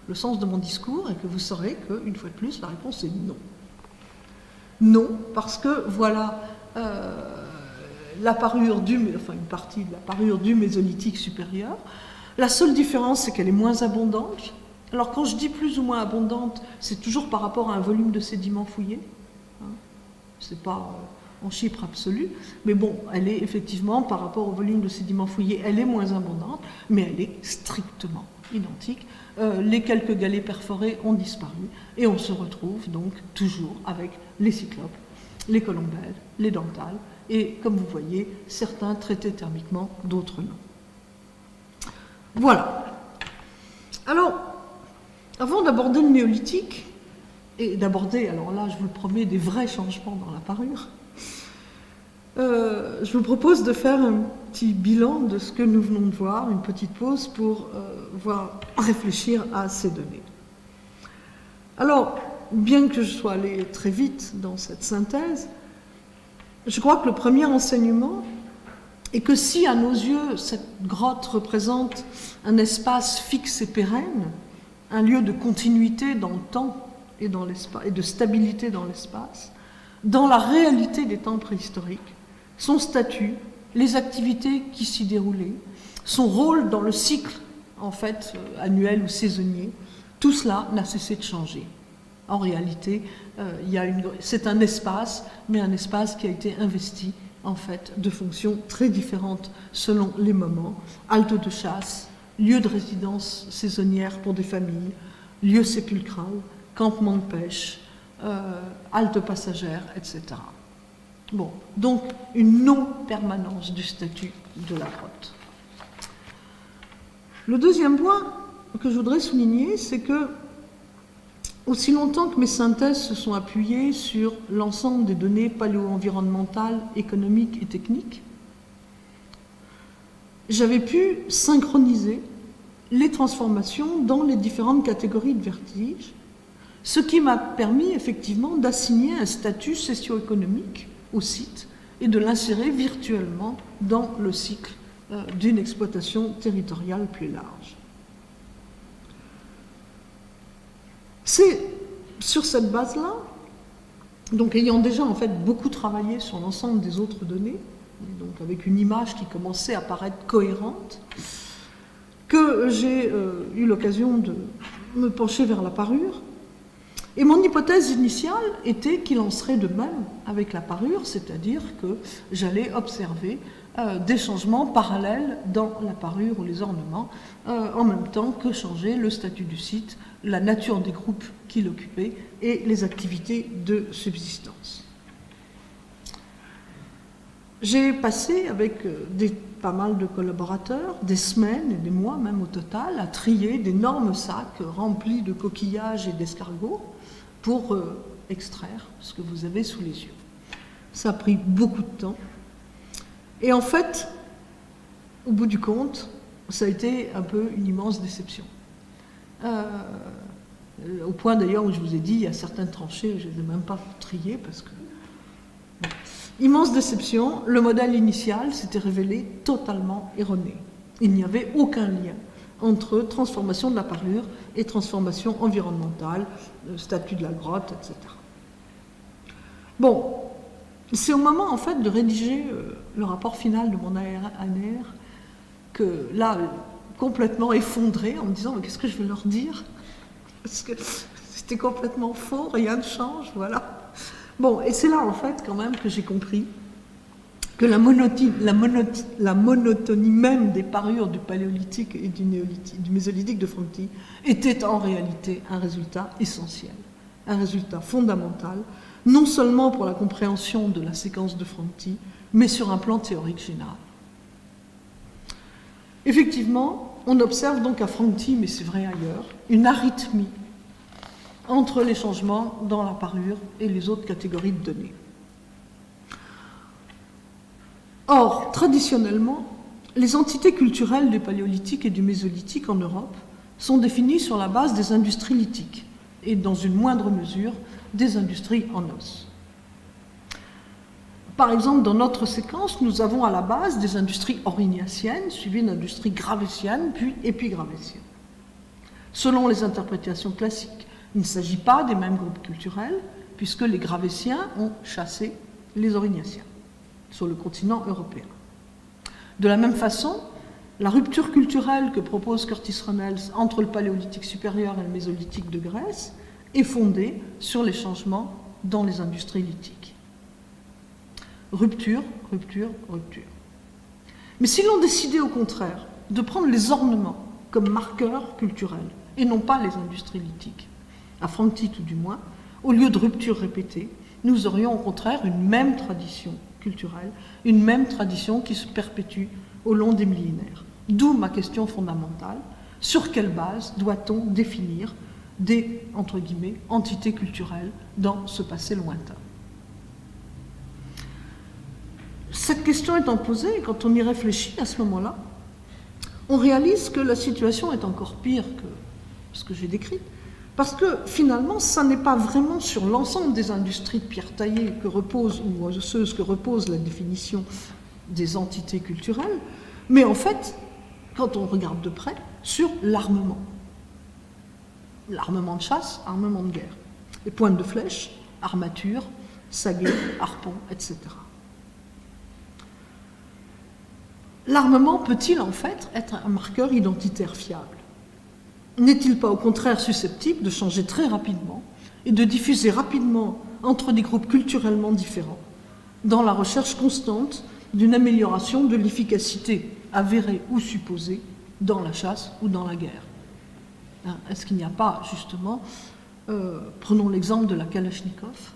le sens de mon discours et que vous saurez qu'une fois de plus, la réponse est non. Non, parce que voilà une partie de la parure du mésolithique supérieur. La seule différence, c'est qu'elle est moins abondante. Alors quand je dis plus ou moins abondante, c'est toujours par rapport à un volume de sédiments fouillés. Hein, c'est pas en chiffre absolu, mais bon, elle est effectivement, par rapport au volume de sédiments fouillés, elle est moins abondante, mais elle est strictement identique. Les quelques galets perforés ont disparu et on se retrouve donc toujours avec les cyclopes, les colombelles, les dentales et, comme vous voyez, certains traités thermiquement, d'autres non. Voilà. Alors, avant d'aborder le néolithique, et d'aborder, alors là je vous le promets, des vrais changements dans la parure, je vous propose de faire un petit bilan de ce que nous venons de voir, une petite pause pour réfléchir à ces données. Alors, bien que je sois allé très vite dans cette synthèse, je crois que le premier enseignement est que si à nos yeux cette grotte représente un espace fixe et pérenne, un lieu de continuité dans le temps et dans l'espace, et de stabilité dans l'espace, dans la réalité des temps préhistoriques, son statut, les activités qui s'y déroulaient, son rôle dans le cycle en fait annuel ou saisonnier, tout cela n'a cessé de changer. En réalité, c'est un espace, mais un espace qui a été investi en fait de fonctions très différentes selon les moments. Halte de chasse, lieu de résidence saisonnière pour des familles, lieu sépulcral, campement de pêche, halte passagère, etc. Bon, donc une non-permanence du statut de la grotte. Le deuxième point que je voudrais souligner, c'est que aussi longtemps que mes synthèses se sont appuyées sur l'ensemble des données paléo-environnementales, économiques et techniques, j'avais pu synchroniser les transformations dans les différentes catégories de vertige Ce qui m'a permis effectivement d'assigner un statut socio-économique au site et de l'insérer virtuellement dans le cycle d'une exploitation territoriale plus large. C'est sur cette base-là, donc ayant déjà en fait beaucoup travaillé sur l'ensemble des autres données, donc avec une image qui commençait à paraître cohérente, que j'ai eu l'occasion de me pencher vers la parure. Et mon hypothèse initiale était qu'il en serait de même avec la parure, c'est-à-dire que j'allais observer des changements parallèles dans la parure ou les ornements, en même temps que changer le statut du site, la nature des groupes qui l'occupaient et les activités de subsistance. J'ai passé avec pas mal de collaborateurs des semaines et des mois même au total à trier d'énormes sacs remplis de coquillages et d'escargots pour extraire ce que vous avez sous les yeux. Ça a pris beaucoup de temps. Et en fait, au bout du compte, ça a été un peu une immense déception. Au point d'ailleurs où je vous ai dit, il y a certaines tranchées, je ne les ai même pas triées parce que... Bon. Immense déception, le modèle initial s'était révélé totalement erroné. Il n'y avait aucun lien entre transformation de la parure et transformation environnementale, statut de la grotte, etc. Bon, c'est au moment en fait de rédiger le rapport final de mon ANR que là, complètement effondré, en me disant mais qu'est-ce que je vais leur dire? Parce que c'était complètement faux, rien ne change, voilà. Bon, et c'est là en fait quand même que j'ai compris que la monotonie même des parures du paléolithique et du mésolithique de Francqui était en réalité un résultat essentiel, un résultat fondamental, non seulement pour la compréhension de la séquence de Francqui, mais sur un plan théorique général. Effectivement, on observe donc à Francqui, mais c'est vrai ailleurs, une arythmie entre les changements dans la parure et les autres catégories de données. Or, traditionnellement, les entités culturelles du paléolithique et du mésolithique en Europe sont définies sur la base des industries lithiques et, dans une moindre mesure, des industries en os. Par exemple, dans notre séquence, nous avons à la base des industries aurignaciennes, suivies d'industries gravétiennes, puis épigravétiennes. Selon les interprétations classiques, il ne s'agit pas des mêmes groupes culturels, puisque les Gravétiens ont chassé les Aurignaciens sur le continent européen. De la même façon, la rupture culturelle que propose Curtis Ronels entre le paléolithique supérieur et le mésolithique de Grèce est fondée sur les changements dans les industries lithiques. Rupture, rupture, rupture. Mais si l'on décidait au contraire de prendre les ornements comme marqueurs culturels et non pas les industries lithiques, à Francqui tout du moins, au lieu de ruptures répétées, nous aurions au contraire une même tradition culturelle, une même tradition qui se perpétue au long des millénaires. D'où ma question fondamentale, sur quelle base doit-on définir des, entre guillemets, entités culturelles dans ce passé lointain? Cette question étant posée, quand on y réfléchit à ce moment-là, on réalise que la situation est encore pire que ce que j'ai décrit, parce que finalement, ça n'est pas vraiment sur l'ensemble des industries de pierre taillée que repose, ou osseuses que repose la définition des entités culturelles, mais en fait, quand on regarde de près, sur l'armement. L'armement de chasse, armement de guerre. Les pointes de flèches, armatures, saguets, harpons, etc. L'armement peut-il en fait être un marqueur identitaire fiable? N'est-il pas au contraire susceptible de changer très rapidement et de diffuser rapidement entre des groupes culturellement différents dans la recherche constante d'une amélioration de l'efficacité avérée ou supposée dans la chasse ou dans la guerre? Est-ce qu'il n'y a pas justement, prenons l'exemple de la Kalachnikov,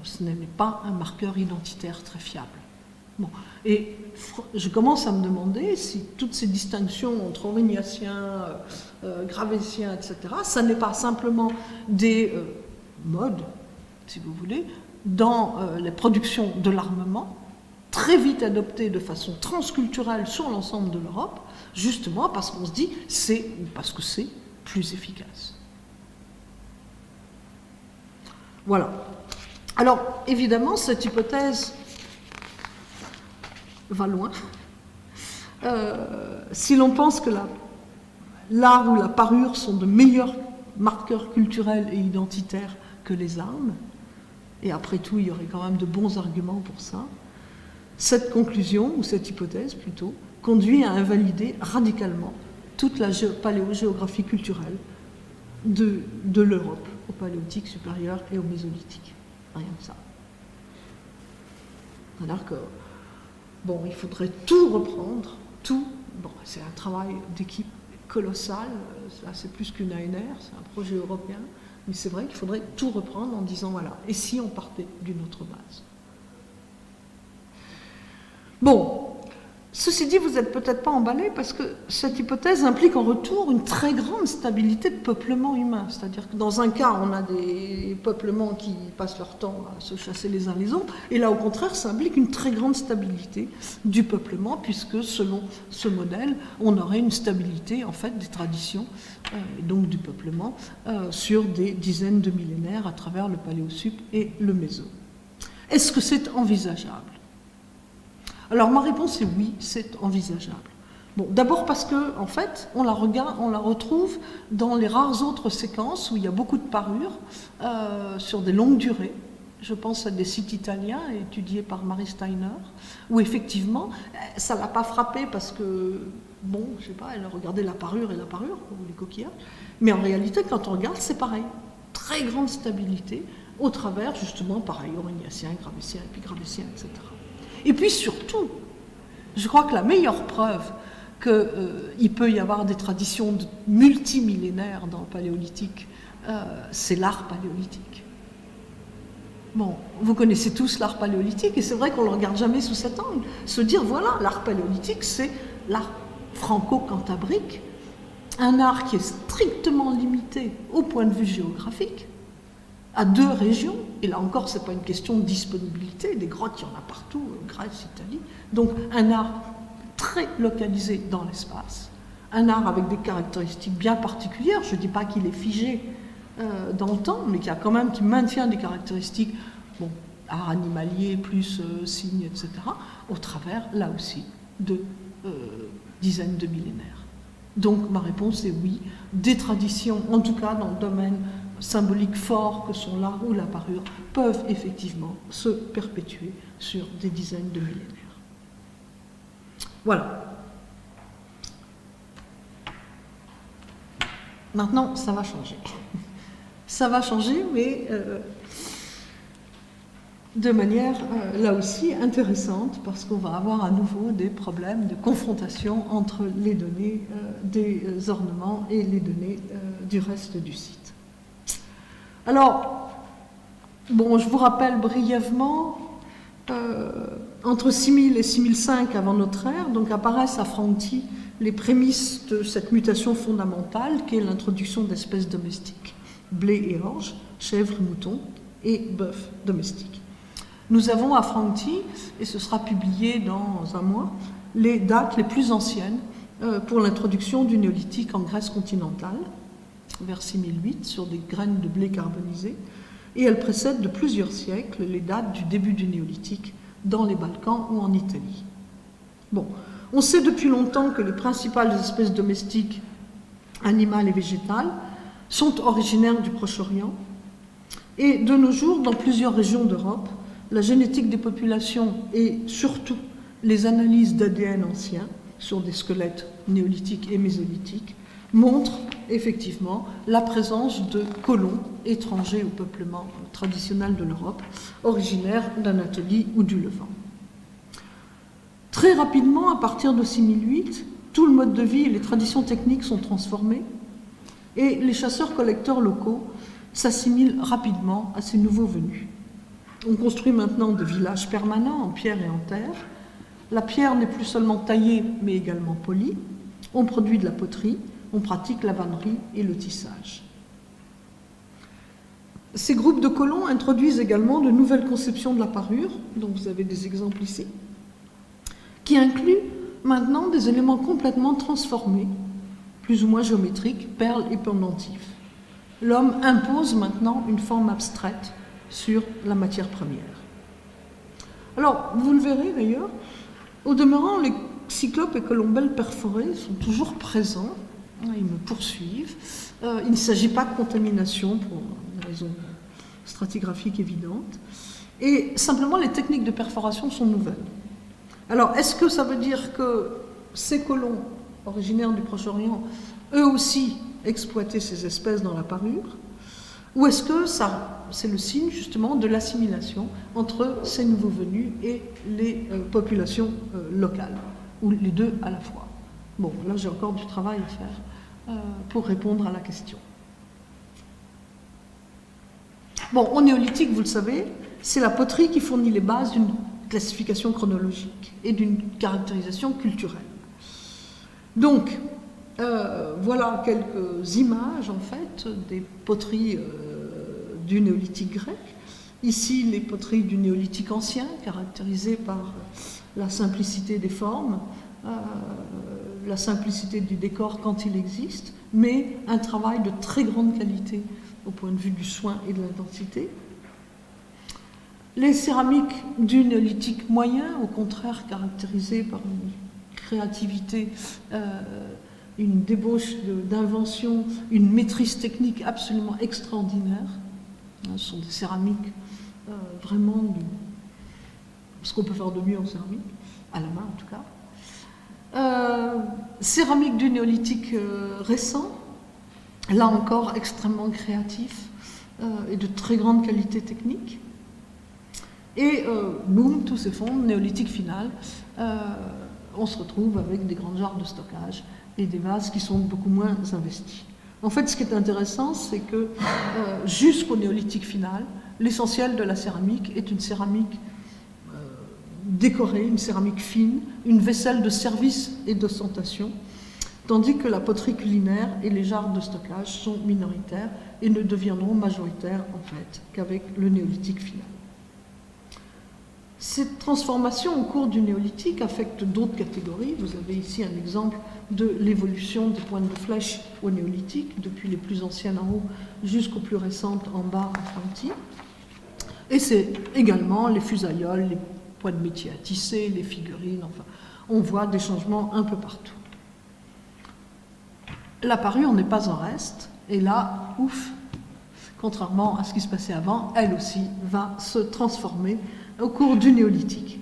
ce n'est pas un marqueur identitaire très fiable. Bon. Et je commence à me demander si toutes ces distinctions entre aurignaciens, gravétiens, etc., ça n'est pas simplement des modes, si vous voulez, dans les productions de l'armement, très vite adoptées de façon transculturelle sur l'ensemble de l'Europe, justement parce qu'on se dit c'est, ou parce que c'est plus efficace. Voilà. Alors, évidemment, cette hypothèse va loin. Si l'on pense que l'art ou la parure sont de meilleurs marqueurs culturels et identitaires que les armes, et après tout, il y aurait quand même de bons arguments pour ça, cette conclusion, ou cette hypothèse plutôt, conduit à invalider radicalement toute la paléogéographie culturelle de l'Europe, au paléolithique supérieur et au mésolithique. Rien que ça. C'est-à-dire que, bon, il faudrait tout reprendre, tout. Bon, c'est un travail d'équipe colossal, là c'est plus qu'une ANR, c'est un projet européen, mais c'est vrai qu'il faudrait tout reprendre en disant, voilà, et si on partait d'une autre base? Bon, ceci dit, vous n'êtes peut-être pas emballé parce que cette hypothèse implique en retour une très grande stabilité de peuplement humain. C'est-à-dire que dans un cas, on a des peuplements qui passent leur temps à se chasser les uns les autres, et là, au contraire, ça implique une très grande stabilité du peuplement, puisque selon ce modèle, on aurait une stabilité, en fait, des traditions, et donc du peuplement, sur des dizaines de millénaires à travers le Paléosup et le Méso. Est-ce que c'est envisageable? Alors ma réponse est oui, c'est envisageable. Bon, d'abord parce que, en fait, on la retrouve dans les rares autres séquences où il y a beaucoup de parures sur des longues durées. Je pense à des sites italiens étudiés par Marie Steiner, où effectivement, ça ne l'a pas frappé parce que, bon, je sais pas, elle a regardé la parure, ou les coquillages, mais en réalité, quand on regarde, c'est pareil. Très grande stabilité, au travers, justement, pareil, aurignaciens, gravétiens, épigravessiens, etc. Et puis surtout, je crois que la meilleure preuve qu'il peut y avoir des traditions multimillénaires dans le paléolithique, c'est l'art paléolithique. Bon, vous connaissez tous l'art paléolithique, et c'est vrai qu'on ne le regarde jamais sous cet angle. Se dire, voilà, l'art paléolithique, c'est l'art franco-cantabrique, un art qui est strictement limité au point de vue géographique, à 2 régions, et là encore, ce n'est pas une question de disponibilité, des grottes, il y en a partout, Grèce, Italie, donc un art très localisé dans l'espace, un art avec des caractéristiques bien particulières, je ne dis pas qu'il est figé dans le temps, mais qui maintient des caractéristiques, bon, art animalier, plus signes, etc., au travers, là aussi, de dizaines de millénaires. Donc ma réponse est oui, des traditions, en tout cas dans le domaine symboliques forts que sont l'art ou la parure, peuvent effectivement se perpétuer sur des dizaines de millénaires. Voilà. Maintenant, ça va changer. Ça va changer, mais de manière, là aussi, intéressante, parce qu'on va avoir à nouveau des problèmes de confrontation entre les données des ornements et les données du reste du site. Alors, bon, je vous rappelle brièvement, entre 6000 et 6005 avant notre ère, donc apparaissent à Franti les prémices de cette mutation fondamentale qui est l'introduction d'espèces domestiques, blé et orge, chèvres et moutons et bœufs domestiques. Nous avons à Franti, et ce sera publié dans un mois, les dates les plus anciennes pour l'introduction du néolithique en Grèce continentale, vers 6008, sur des graines de blé carbonisées, et elle précède de plusieurs siècles les dates du début du néolithique dans les Balkans ou en Italie. Bon, on sait depuis longtemps que les principales espèces domestiques, animales et végétales, sont originaires du Proche-Orient, et de nos jours, dans plusieurs régions d'Europe, la génétique des populations et surtout les analyses d'ADN anciens sur des squelettes néolithiques et mésolithiques montrent effectivement la présence de colons étrangers au peuplement traditionnel de l'Europe, originaires d'Anatolie ou du Levant. Très rapidement, à partir de 6008, tout le mode de vie et les traditions techniques sont transformés et les chasseurs-collecteurs locaux s'assimilent rapidement à ces nouveaux venus. On construit maintenant des villages permanents en pierre et en terre. La pierre n'est plus seulement taillée, mais également polie. On produit de la poterie, on pratique la vannerie et le tissage. Ces groupes de colons introduisent également de nouvelles conceptions de la parure, dont vous avez des exemples ici, qui incluent maintenant des éléments complètement transformés, plus ou moins géométriques, perles et pendentifs. L'homme impose maintenant une forme abstraite sur la matière première. Alors, vous le verrez d'ailleurs, au demeurant, les cyclopes et colombelles perforées sont toujours présents, ils me poursuivent. Il ne s'agit pas de contamination pour des raisons stratigraphiques évidentes, et simplement les techniques de perforation sont nouvelles. Alors, est-ce que ça veut dire que ces colons originaires du Proche-Orient, eux aussi, exploitaient ces espèces dans la parure? Ou est-ce que c'est le signe justement de l'assimilation entre ces nouveaux venus et les populations locales, ou les deux à la fois? Bon, là j'ai encore du travail à faire pour répondre à la question. Bon, au néolithique, vous le savez, c'est la poterie qui fournit les bases d'une classification chronologique et d'une caractérisation culturelle. Donc, voilà quelques images, en fait, des poteries du néolithique grec. Ici, les poteries du néolithique ancien, caractérisées par la simplicité des formes, la simplicité du décor quand il existe, mais un travail de très grande qualité au point de vue du soin et de l'intensité. Les céramiques du néolithique moyen, au contraire, caractérisées par une créativité, une débauche d'invention, une maîtrise technique absolument extraordinaire. Ce sont des céramiques vraiment ce qu'on peut faire de mieux en céramique, à la main en tout cas. Céramique du néolithique récent, là encore extrêmement créatif et de très grande qualité technique. Et boum, tous ces fonds, néolithique final, on se retrouve avec des grandes jarres de stockage et des vases qui sont beaucoup moins investis. En fait, ce qui est intéressant, c'est que jusqu'au néolithique final, l'essentiel de la céramique est une céramique décorée, une céramique fine, une vaisselle de service et d'ostentation, tandis que la poterie culinaire et les jarres de stockage sont minoritaires et ne deviendront majoritaires, en fait, qu'avec le néolithique final. Cette transformation au cours du néolithique affecte d'autres catégories. Vous avez ici un exemple de l'évolution des pointes de flèche au néolithique, depuis les plus anciennes en haut jusqu'aux plus récentes en bas à Franti. Et c'est également les fusailloles, les points de métier à tisser, les figurines, enfin, on voit des changements un peu partout. La parure n'est pas en reste, et là, ouf, contrairement à ce qui se passait avant, elle aussi va se transformer au cours du néolithique.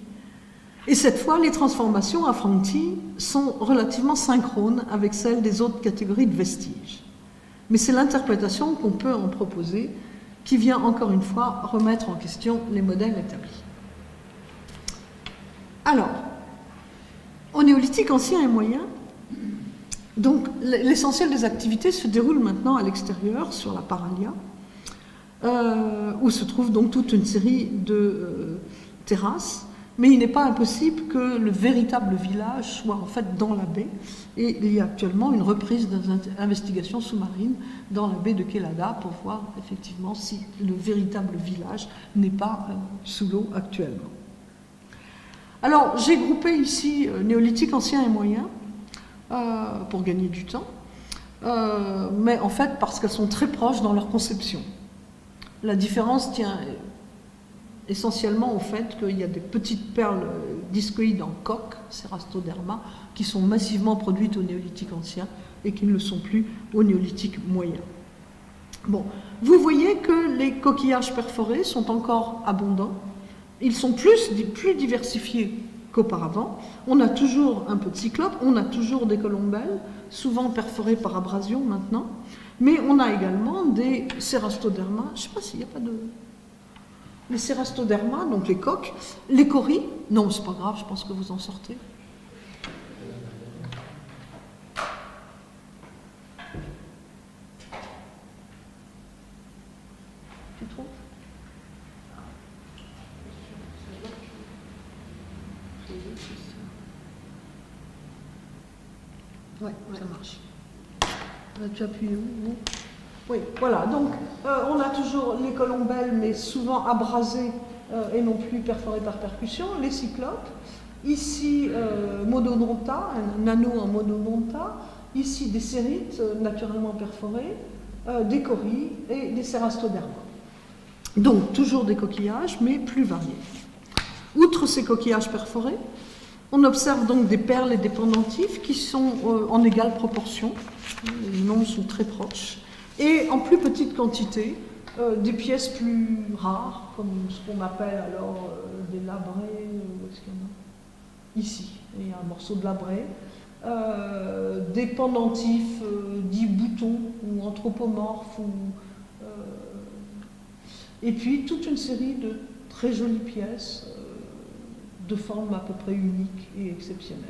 Et cette fois, les transformations à Franti sont relativement synchrones avec celles des autres catégories de vestiges. Mais c'est l'interprétation qu'on peut en proposer qui vient encore une fois remettre en question les modèles établis. Alors, au néolithique ancien et moyen, donc l'essentiel des activités se déroule maintenant à l'extérieur, sur la paralia, où se trouve donc toute une série de terrasses, mais il n'est pas impossible que le véritable village soit en fait dans la baie, et il y a actuellement une reprise des investigations sous-marines dans la baie de Kellada pour voir effectivement si le véritable village n'est pas sous l'eau actuellement. Alors j'ai groupé ici néolithique ancien et moyen pour gagner du temps, mais en fait parce qu'elles sont très proches dans leur conception. La différence tient essentiellement au fait qu'il y a des petites perles discoïdes en coque, Cerastoderma, qui sont massivement produites au néolithique ancien et qui ne le sont plus au néolithique moyen. Bon, vous voyez que les coquillages perforés sont encore abondants. Ils sont plus diversifiés qu'auparavant. On a toujours un peu de cyclope, on a toujours des colombelles, souvent perforées par abrasion maintenant, mais on a également des Cerastoderma, je ne sais pas s'il n'y a pas de... Les Cerastoderma, donc les coques, les coris, non, c'est pas grave, je pense que vous en sortez. Tu trouves? Oui, ça marche. Là, tu appuies où? Oui, voilà. Donc, on a toujours les colombelles, mais souvent abrasées et non plus perforées par percussion. Les cyclopes. Ici, monodonta, un anneau en monodonta. Ici, des cérites naturellement perforées, des coris et des Cerastoderma. Donc, toujours des coquillages, mais plus variés. Outre ces coquillages perforés, on observe donc des perles et des pendentifs qui sont en égale proportion. Les nombres sont très proches. Et en plus petite quantité, des pièces plus rares, comme ce qu'on appelle alors des labrés. Où est-ce qu'il y en a ? Ici, il y a un morceau de labré. Des pendentifs dits boutons ou anthropomorphes. Et puis toute une série de très jolies pièces de forme à peu près unique et exceptionnelle.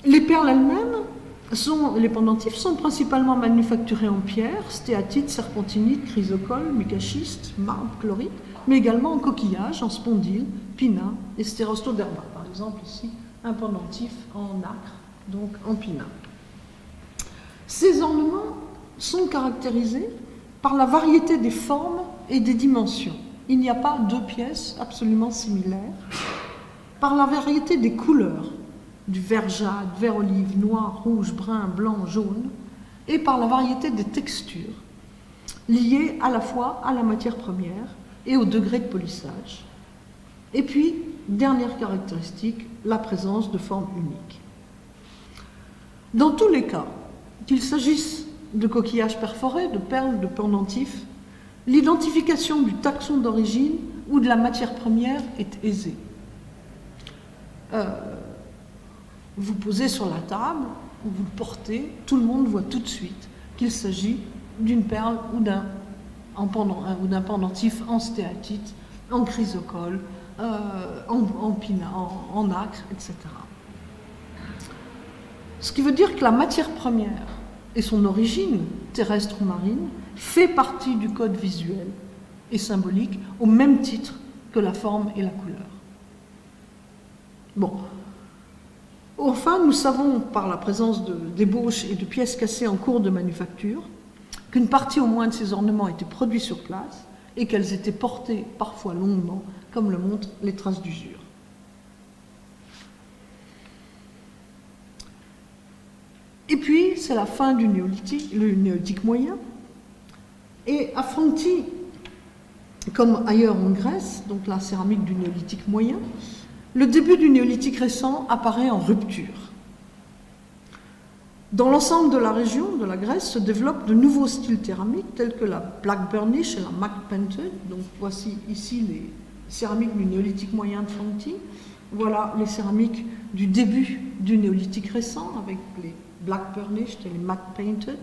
Les perles elles-mêmes, les pendentifs, sont principalement manufacturés en pierre, stéatite, serpentinite, chrysocole, micaschiste, marbre, chlorite, mais également en coquillage, en spondyle, pinat et stérostoderma. Par exemple, ici, un pendentif en nacre, donc en pinat. Ces ornements sont caractérisés par la variété des formes et des dimensions. Il n'y a pas deux pièces absolument similaires. Par la variété des couleurs, du vert jade, vert olive, noir, rouge, brun, blanc, jaune, et par la variété des textures, liées à la fois à la matière première et au degré de polissage. Et puis, dernière caractéristique, la présence de formes uniques. Dans tous les cas, qu'il s'agisse de coquillages perforés, de perles, de pendentifs, l'identification du taxon d'origine ou de la matière première est aisée. Vous posez sur la table, ou vous le portez, tout le monde voit tout de suite qu'il s'agit d'une perle ou d'un pendentif en stéatite, en chrysocole, en pinat, en nacre, etc. Ce qui veut dire que la matière première et son origine, terrestre ou marine, fait partie du code visuel et symbolique au même titre que la forme et la couleur. Bon. Enfin, nous savons, par la présence d'ébauches et de pièces cassées en cours de manufacture, qu'une partie au moins de ces ornements étaient produits sur place et qu'elles étaient portées parfois longuement, comme le montrent les traces d'usure. Et puis, c'est la fin du néolithique, le néolithique moyen. Et à Francti, comme ailleurs en Grèce, donc la céramique du néolithique moyen, le début du néolithique récent apparaît en rupture. Dans l'ensemble de la région de la Grèce se développent de nouveaux styles céramiques tels que la black burnish et la matte painted. Donc voici ici les céramiques du néolithique moyen de Francti. Voilà les céramiques du début du néolithique récent avec les black burnished et les matte painted.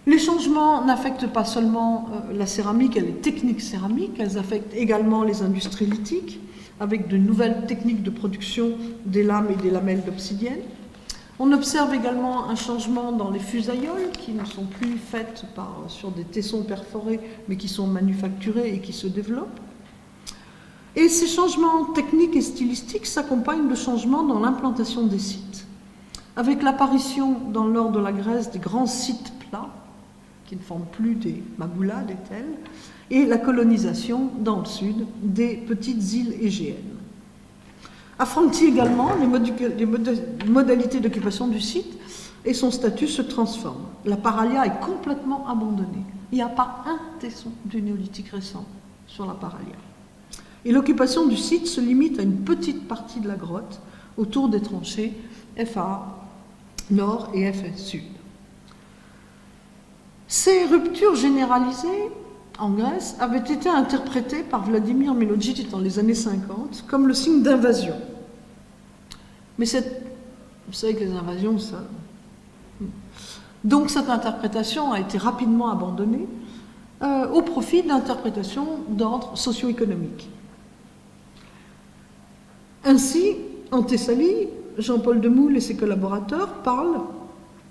Les changements n'affectent pas seulement la céramique et les techniques céramiques, elles affectent également les industries lithiques, avec de nouvelles techniques de production des lames et des lamelles d'obsidienne. On observe également un changement dans les fusailloles, qui ne sont plus faites sur des tessons perforés, mais qui sont manufacturés et qui se développent. Et ces changements techniques et stylistiques s'accompagnent de changements dans l'implantation des sites, avec l'apparition dans le nord de la Grèce des grands sites plats, qui ne forment plus des magoulas, des tels, et la colonisation dans le sud des petites îles égéennes. À Francti également, les modalités d'occupation du site et son statut se transforment. La paralia est complètement abandonnée. Il n'y a pas un tesson du néolithique récent sur la paralia. Et l'occupation du site se limite à une petite partie de la grotte autour des tranchées FA nord et FS sud. Ces ruptures généralisées en Grèce avaient été interprétées par Vladimir Milodžić dans les années 50 comme le signe d'invasion. Mais vous savez que les invasions, ça... Donc cette interprétation a été rapidement abandonnée au profit d'interprétations d'ordre socio-économique. Ainsi, en Thessalie, Jean-Paul Demoule et ses collaborateurs parlent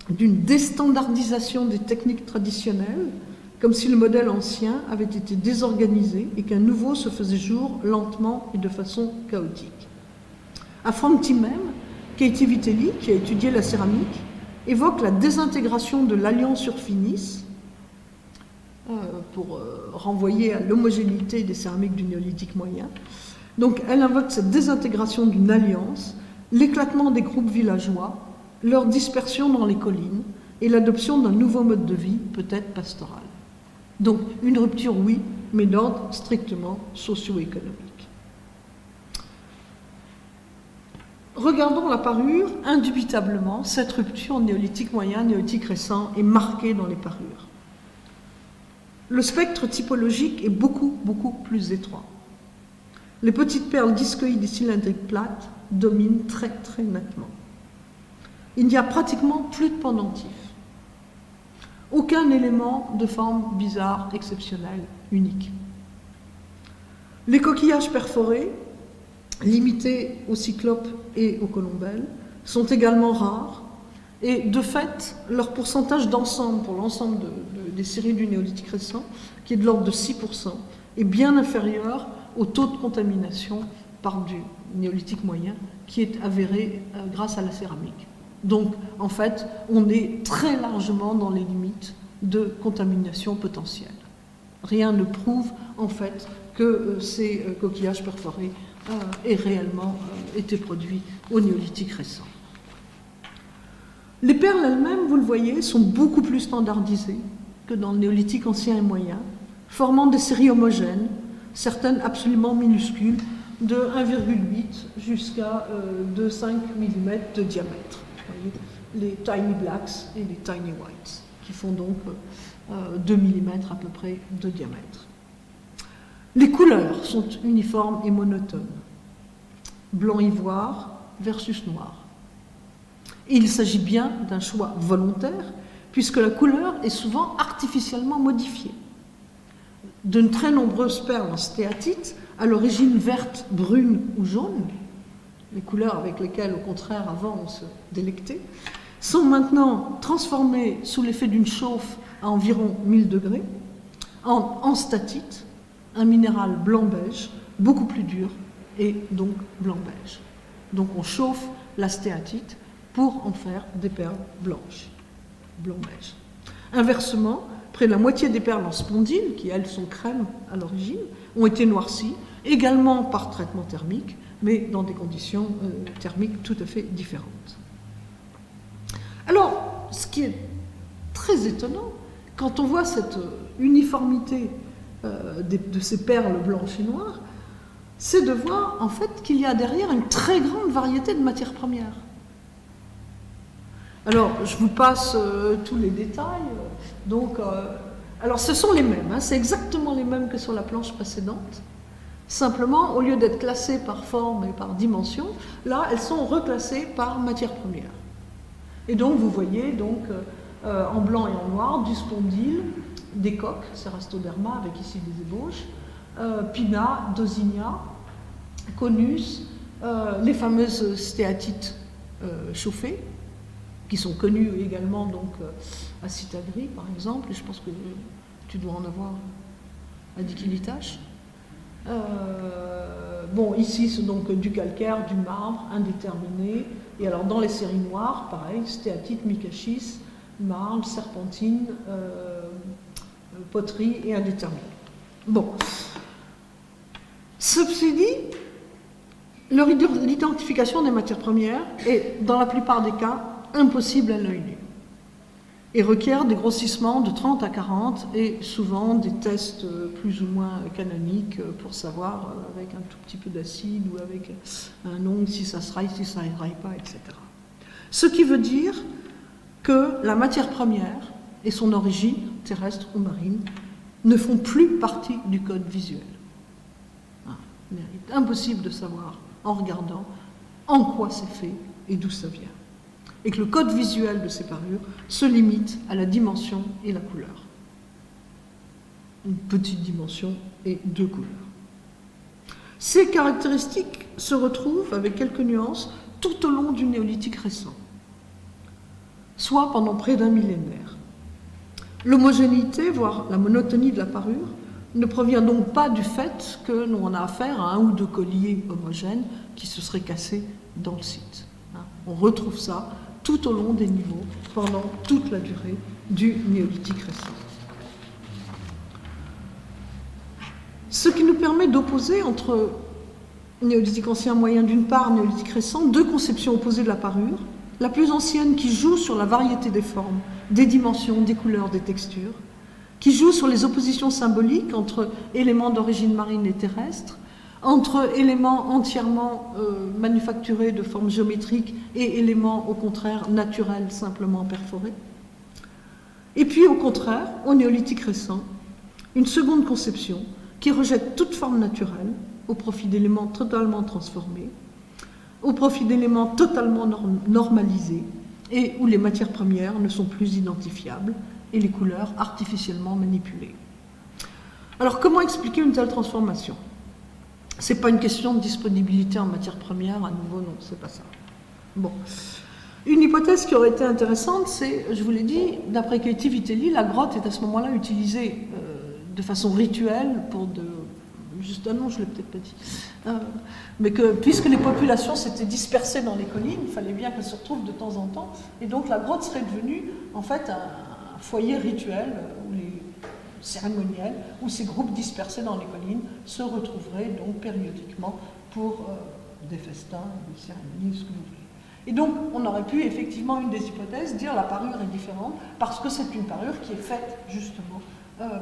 d'une déstandardisation des techniques traditionnelles, comme si le modèle ancien avait été désorganisé et qu'un nouveau se faisait jour lentement et de façon chaotique. À Francti même, Katie Vitelli, qui a étudié la céramique, évoque la désintégration de l'alliance sur finis, pour renvoyer à l'homogénéité des céramiques du néolithique moyen. Donc elle invoque cette désintégration d'une alliance, l'éclatement des groupes villageois, leur dispersion dans les collines et l'adoption d'un nouveau mode de vie, peut-être pastoral. Donc une rupture, oui, mais d'ordre strictement socio-économique. Regardons la parure. Indubitablement, cette rupture néolithique moyen, néolithique récent est marquée dans les parures. Le spectre typologique est beaucoup plus étroit. Les petites perles discoïdes et cylindriques plates dominent très nettement. Il n'y a pratiquement plus de pendentifs. Aucun élément de forme bizarre, exceptionnelle, unique. Les coquillages perforés, limités aux cyclopes et aux colombelles, sont également rares et de fait, leur pourcentage d'ensemble pour l'ensemble des séries du néolithique récent, qui est de l'ordre de 6%, est bien inférieur au taux de contamination par du néolithique moyen qui est avéré grâce à la céramique. Donc, en fait, on est très largement dans les limites de contamination potentielle. Rien ne prouve, en fait, que ces coquillages perforés aient réellement été produits au néolithique récent. Les perles elles-mêmes, vous le voyez, sont beaucoup plus standardisées que dans le néolithique ancien et moyen, formant des séries homogènes, certaines absolument minuscules, de 1,8 jusqu'à 2,5 mm de diamètre. Vous voyez, les tiny blacks et les tiny whites, qui font donc 2 mm à peu près de diamètre. Les couleurs sont uniformes et monotones. Blanc ivoire versus noir. Et il s'agit bien d'un choix volontaire, puisque la couleur est souvent artificiellement modifiée. De très nombreuses perles en stéatite, à l'origine verte, brune ou jaune, les couleurs avec lesquelles, au contraire, avant on se délectait, sont maintenant transformées sous l'effet d'une chauffe à environ 1000 degrés en statite, un minéral blanc-beige, beaucoup plus dur, et donc blanc-beige. Donc on chauffe la stéatite pour en faire des perles blanches, blanc-beige. Inversement, près de la moitié des perles en spondyle, qui elles sont crème à l'origine, ont été noircies, également par traitement thermique, mais dans des conditions thermiques tout à fait différentes. Alors, ce qui est très étonnant, quand on voit cette uniformité de ces perles blanches et noires, c'est de voir en fait qu'il y a derrière une très grande variété de matières premières. Alors, je vous passe tous les détails. Alors, ce sont les mêmes, hein, c'est exactement les mêmes que sur la planche précédente. Simplement, au lieu d'être classées par forme et par dimension, là, elles sont reclassées par matière première. Et donc, vous voyez donc, en blanc et en noir du spondyle, des coques, Cerastoderma, avec ici des ébauches, Pinna, Dosinia, Conus, les fameuses stéatites chauffées, qui sont connues également donc, à Citagri, par exemple, et je pense que tu dois en avoir à Diquilitache. Bon, ici, c'est donc du calcaire, du marbre, indéterminé, et alors dans les séries noires, pareil, stéatite, micaschis, marbre, serpentine, poterie et indéterminé. Bon. Ceci dit, l'identification des matières premières est, dans la plupart des cas, impossible à l'œil nu et requiert des grossissements de 30 à 40 et souvent des tests plus ou moins canoniques pour savoir avec un tout petit peu d'acide ou avec un ongle si ça se raille, si ça ne raille pas, etc. Ce qui veut dire que la matière première et son origine, terrestre ou marine, ne font plus partie du code visuel. Il est impossible de savoir en regardant en quoi c'est fait et d'où ça vient. Et que le code visuel de ces parures se limite à la dimension et la couleur. Une petite dimension et 2 couleurs. Ces caractéristiques se retrouvent, avec quelques nuances, tout au long du néolithique récent, soit pendant près d'un millénaire. L'homogénéité, voire la monotonie de la parure, ne provient donc pas du fait que l'on a affaire à un ou deux colliers homogènes qui se seraient cassés dans le site. On retrouve ça tout au long des niveaux, pendant toute la durée du néolithique récent. Ce qui nous permet d'opposer entre néolithique ancien moyen d'une part, néolithique récent, deux conceptions opposées de la parure, la plus ancienne qui joue sur la variété des formes, des dimensions, des couleurs, des textures, qui joue sur les oppositions symboliques entre éléments d'origine marine et terrestre, entre éléments entièrement manufacturés de formes géométriques et éléments au contraire naturels simplement perforés. Et puis au contraire, au néolithique récent, une seconde conception qui rejette toute forme naturelle au profit d'éléments totalement transformés, au profit d'éléments totalement normalisés et où les matières premières ne sont plus identifiables et les couleurs artificiellement manipulées. Alors comment expliquer une telle transformation? Ce n'est pas une question de disponibilité en matières premières, à nouveau non, c'est pas ça. Bon. Une hypothèse qui aurait été intéressante, c'est, je vous l'ai dit, d'après Katie Vitelli, la grotte est à ce moment-là utilisée de façon rituelle pour de... Juste un nom, je ne l'ai peut-être pas dit. Mais que, puisque les populations s'étaient dispersées dans les collines, il fallait bien qu'elles se retrouvent de temps en temps. Et donc la grotte serait devenue, en fait, un foyer rituel, cérémoniel, où ces groupes dispersés dans les collines se retrouveraient donc périodiquement pour des festins, des cérémonies, ce que vous voulez. Et donc, on aurait pu, effectivement, une des hypothèses, dire la parure est différente parce que c'est une parure qui est faite, justement,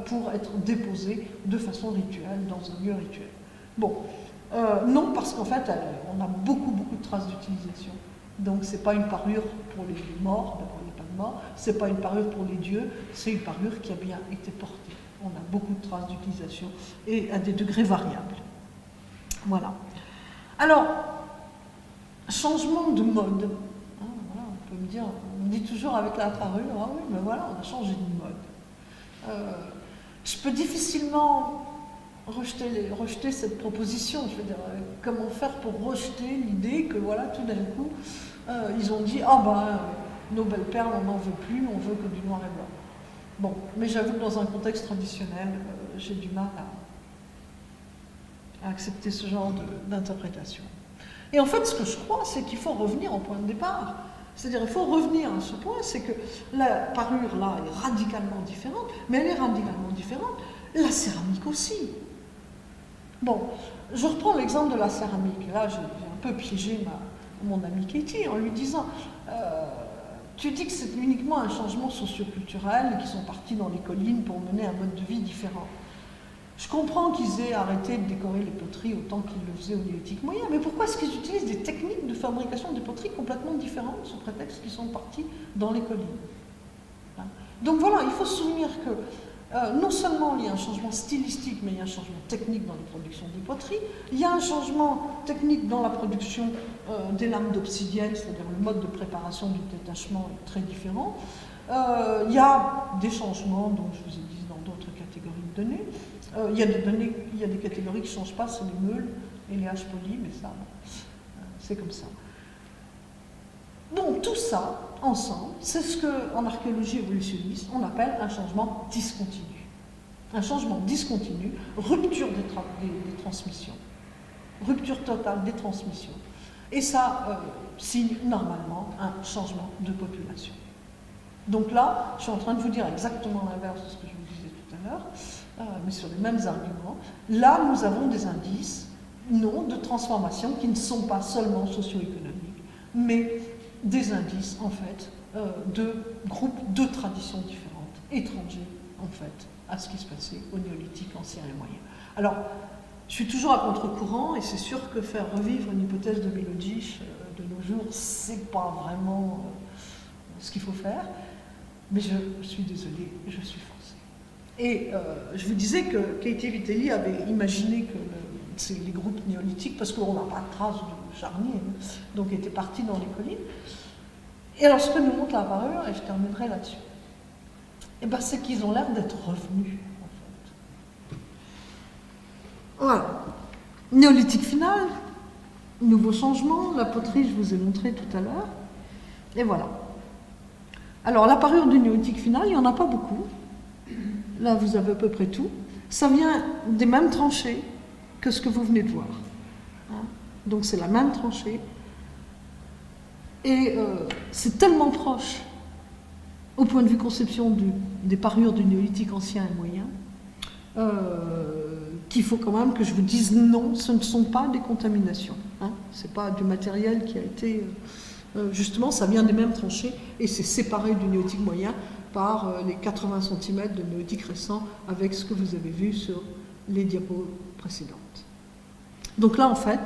pour être déposée de façon rituelle dans un lieu rituel. Bon, non, parce qu'en fait, on a beaucoup de traces d'utilisation. Donc, c'est pas une parure pour les morts, d'abord, il n'y a pas de mort, c'est pas une parure pour les dieux, c'est une parure qui a bien été portée. On a beaucoup de traces d'utilisation et à des degrés variables. Voilà. Alors, changement de mode. Hein, voilà, on peut me dire, on dit toujours avec la parure, ah oui, mais voilà, on a changé de mode. Je peux difficilement rejeter cette proposition. Je veux dire, comment faire pour rejeter l'idée que voilà, tout d'un coup, ils ont dit, ah ben, nos belles perles, on n'en veut plus, on veut que du noir et blanc. Bon, mais j'avoue que dans un contexte traditionnel, j'ai du mal à accepter ce genre d'interprétation. Et en fait, ce que je crois, c'est qu'il faut revenir au point de départ. C'est-à-dire, il faut revenir à ce point, c'est que la parure, là, est radicalement différente, mais elle est radicalement différente, la céramique aussi. Bon, je reprends l'exemple de la céramique. Là, j'ai un peu piégé mon amie Katie en lui disant tu dis que c'est uniquement un changement socioculturel et qu'ils sont partis dans les collines pour mener un mode de vie différent. Je comprends qu'ils aient arrêté de décorer les poteries autant qu'ils le faisaient au néolithique moyen, mais pourquoi est-ce qu'ils utilisent des techniques de fabrication des poteries complètement différentes sous prétexte qu'ils sont partis dans les collines? Donc voilà, il faut se souvenir que non seulement il y a un changement stylistique, mais il y a un changement technique dans la production des poteries, il y a un changement technique dans la production des lames d'obsidienne, c'est-à-dire le mode de préparation du détachement est très différent. Il y a des changements, donc je vous ai dit dans d'autres catégories de données. Il y a des catégories qui ne changent pas, c'est les meules et les haches polies, mais ça, c'est comme ça. Donc tout ça, ensemble, c'est ce qu'en archéologie évolutionniste, on appelle un changement discontinu. Un changement discontinu, rupture des transmissions, rupture totale des transmissions. Et ça signe normalement un changement de population. Donc là, je suis en train de vous dire exactement l'inverse de ce que je vous disais tout à l'heure, mais sur les mêmes arguments. Là, nous avons des indices, non, de transformation qui ne sont pas seulement socio-économiques, mais des indices, en fait, de groupes de traditions différentes, étrangers, en fait, à ce qui se passait au néolithique ancien et moyen. Alors, je suis toujours à contre-courant, et c'est sûr que faire revivre une hypothèse de Milojich de nos jours, c'est pas vraiment ce qu'il faut faire, mais je suis désolée, je suis forcée. Et je vous disais que Katie Vitelli avait imaginé que c'est les groupes néolithiques, parce qu'on n'a pas de traces de charniers, donc étaient partis dans les collines. Et alors ce que nous montre la parure, et je terminerai là-dessus, ben, c'est qu'ils ont l'air d'être revenus, en fait. Voilà. Néolithique final, nouveau changement, la poterie, je vous ai montré tout à l'heure, et voilà. Alors la parure du néolithique final, il n'y en a pas beaucoup. Là, vous avez à peu près tout. Ça vient des mêmes tranchées que ce que vous venez de voir. Donc c'est la même tranchée. Et c'est tellement proche, au point de vue conception des parures du néolithique ancien et moyen, qu'il faut quand même que je vous dise non, ce ne sont pas des contaminations. Ce n'est pas du matériel qui a été justement, ça vient des mêmes tranchées et c'est séparé du néolithique moyen par les 80 cm de néolithique récent avec ce que vous avez vu sur les diapos précédentes. Donc là, en fait,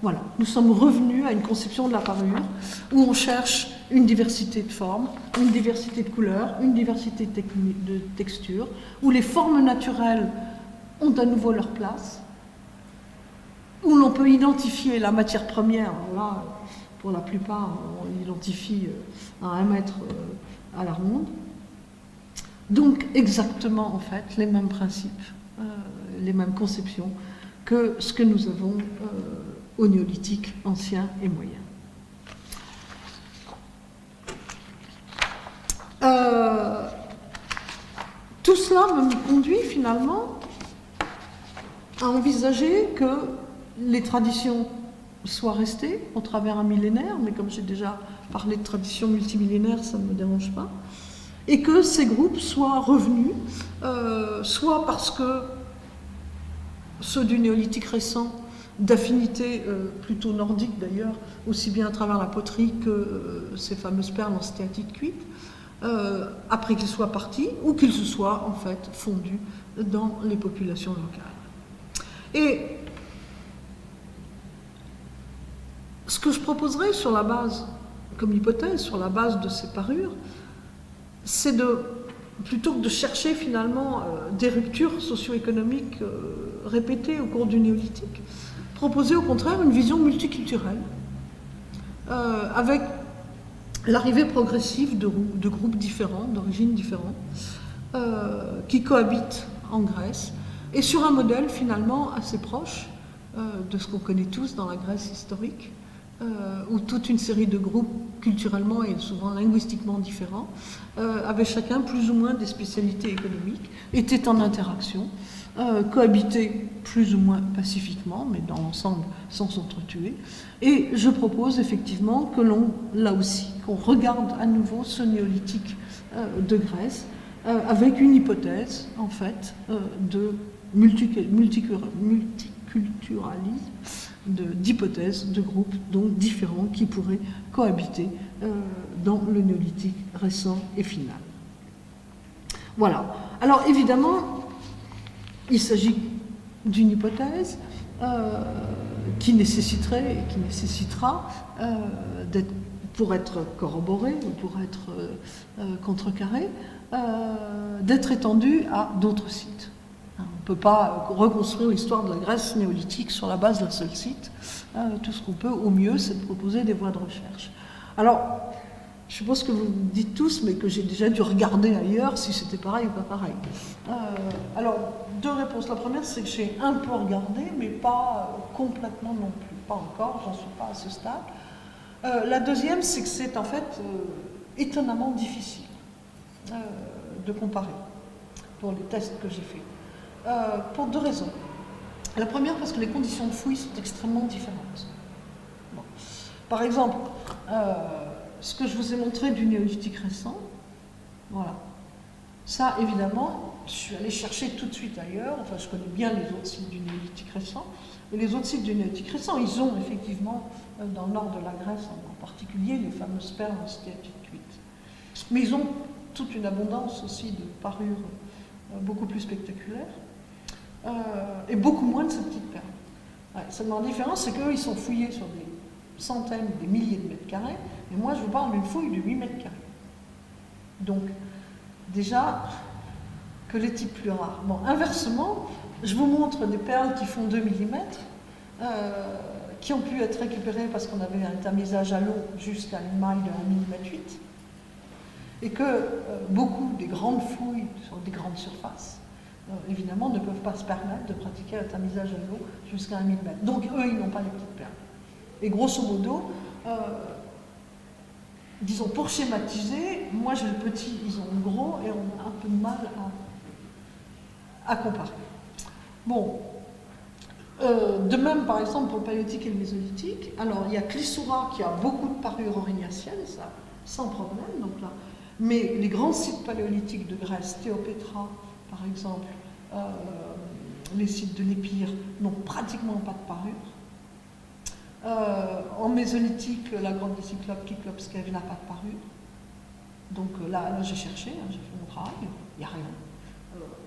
voilà, nous sommes revenus à une conception de la parure où on cherche une diversité de formes, une diversité de couleurs, une diversité de textures, où les formes naturelles ont à nouveau leur place, où l'on peut identifier la matière première. Alors là, pour la plupart, on identifie à 1 mètre à la ronde. Donc exactement, en fait, les mêmes principes, les mêmes conceptions que ce que nous avons au néolithique ancien et moyen. Tout cela me conduit finalement à envisager que les traditions soient restées au travers un millénaire, mais comme j'ai déjà parlé de traditions multimillénaires, ça ne me dérange pas, et que ces groupes soient revenus, soit parce que ceux du néolithique récent, d'affinité plutôt nordique d'ailleurs, aussi bien à travers la poterie que ces fameuses perles en stéatite cuite, après qu'ils soient partis, ou qu'ils se soient en fait fondus dans les populations locales. Et ce que je proposerais sur la base, comme hypothèse, sur la base de ces parures, c'est plutôt que de chercher finalement des ruptures socio-économiques répétées au cours du néolithique, proposer au contraire une vision multiculturelle, avec l'arrivée progressive de groupes différents, d'origines différentes, qui cohabitent en Grèce, et sur un modèle finalement assez proche de ce qu'on connaît tous dans la Grèce historique, où toute une série de groupes culturellement et souvent linguistiquement différents, avaient chacun plus ou moins des spécialités économiques, étaient en interaction, cohabitaient plus ou moins pacifiquement, mais dans l'ensemble sans s'entretuer. Et je propose effectivement que là aussi, qu'on regarde à nouveau ce néolithique de Grèce, avec une hypothèse, en fait, de multiculturalisme, d'hypothèses de groupes donc différents qui pourraient cohabiter dans le néolithique récent et final. Voilà. Alors évidemment, il s'agit d'une hypothèse qui nécessiterait et qui nécessitera pour être corroborée ou pour être contrecarrée, d'être étendue à d'autres sites. On ne peut pas reconstruire l'histoire de la Grèce néolithique sur la base d'un seul site. Tout ce qu'on peut, au mieux, c'est de proposer des voies de recherche. Alors, je suppose que vous me dites tous, mais que j'ai déjà dû regarder ailleurs si c'était pareil ou pas pareil. Alors, deux réponses. La première, c'est que j'ai un peu regardé, mais pas complètement non plus. Pas encore, j'en suis pas à ce stade. La deuxième, c'est que c'est en fait étonnamment difficile de comparer pour les tests que j'ai faits. Pour deux raisons. La première, parce que les conditions de fouille sont extrêmement différentes. Bon. Par exemple, ce que je vous ai montré du néolithique récent, voilà. Ça, évidemment, je suis allée chercher tout de suite ailleurs. Enfin, je connais bien les autres sites du néolithique récent. Et les autres sites du néolithique récent, ils ont effectivement, dans le nord de la Grèce en particulier, les fameuses perles en stéatite cuite. Mais ils ont toute une abondance aussi de parures beaucoup plus spectaculaires. Et beaucoup moins de ces petites perles. Ouais, seulement la différence, c'est qu'eux, ils sont fouillés sur des centaines, des milliers de mètres carrés, et moi, je vous parle d'une fouille de 8 mètres carrés. Donc, déjà, que les types plus rares. Bon, inversement, je vous montre des perles qui font 2 mm, qui ont pu être récupérées parce qu'on avait un tamisage à l'eau jusqu'à une maille de 1,8 mm, et que beaucoup des grandes fouilles sur des grandes surfaces, évidemment, ne peuvent pas se permettre de pratiquer un tamisage à l'eau jusqu'à 1 mm. Donc, eux, ils n'ont pas les petites perles. Et grosso modo, disons, pour schématiser, moi j'ai le petit, ils ont le gros, et on a un peu de mal à comparer. Bon, de même, par exemple, pour le paléolithique et le mésolithique, alors il y a Clissoura qui a beaucoup de parures aurignaciennes, ça, sans problème, donc là. Mais les grands sites paléolithiques de Grèce, Théopétra, par exemple, les sites de l'Épire n'ont pratiquement pas de parure. En mésolytique, la grande des cyclopes, Kyklopskev, n'a pas de parure. Donc là j'ai cherché, j'ai fait mon travail, il n'y a rien.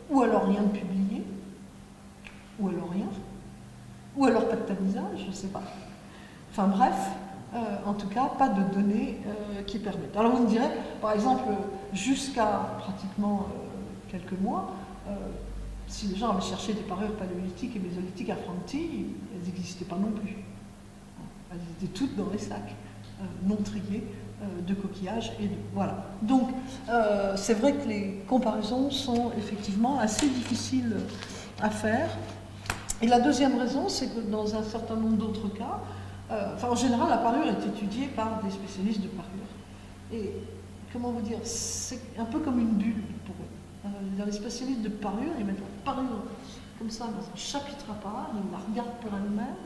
Ou alors rien de publié, ou alors rien, ou alors pas de tamisage, je ne sais pas. Enfin bref, en tout cas, pas de données qui permettent. Alors vous me direz, par exemple, jusqu'à pratiquement quelques mois, si les gens avaient cherché des parures paléolithiques et mésolithiques à Fronti, elles n'existaient pas non plus. Elles étaient toutes dans les sacs, non triés, de coquillages et de... Voilà. Donc, c'est vrai que les comparaisons sont effectivement assez difficiles à faire. Et la deuxième raison, c'est que dans un certain nombre d'autres cas, en général, la parure est étudiée par des spécialistes de parure. Et, comment vous dire, c'est un peu comme une bulle pour eux. Dans les spécialistes de parure, ils mettent la parure comme ça dans un chapitre à part, ils la regardent pour elle-même.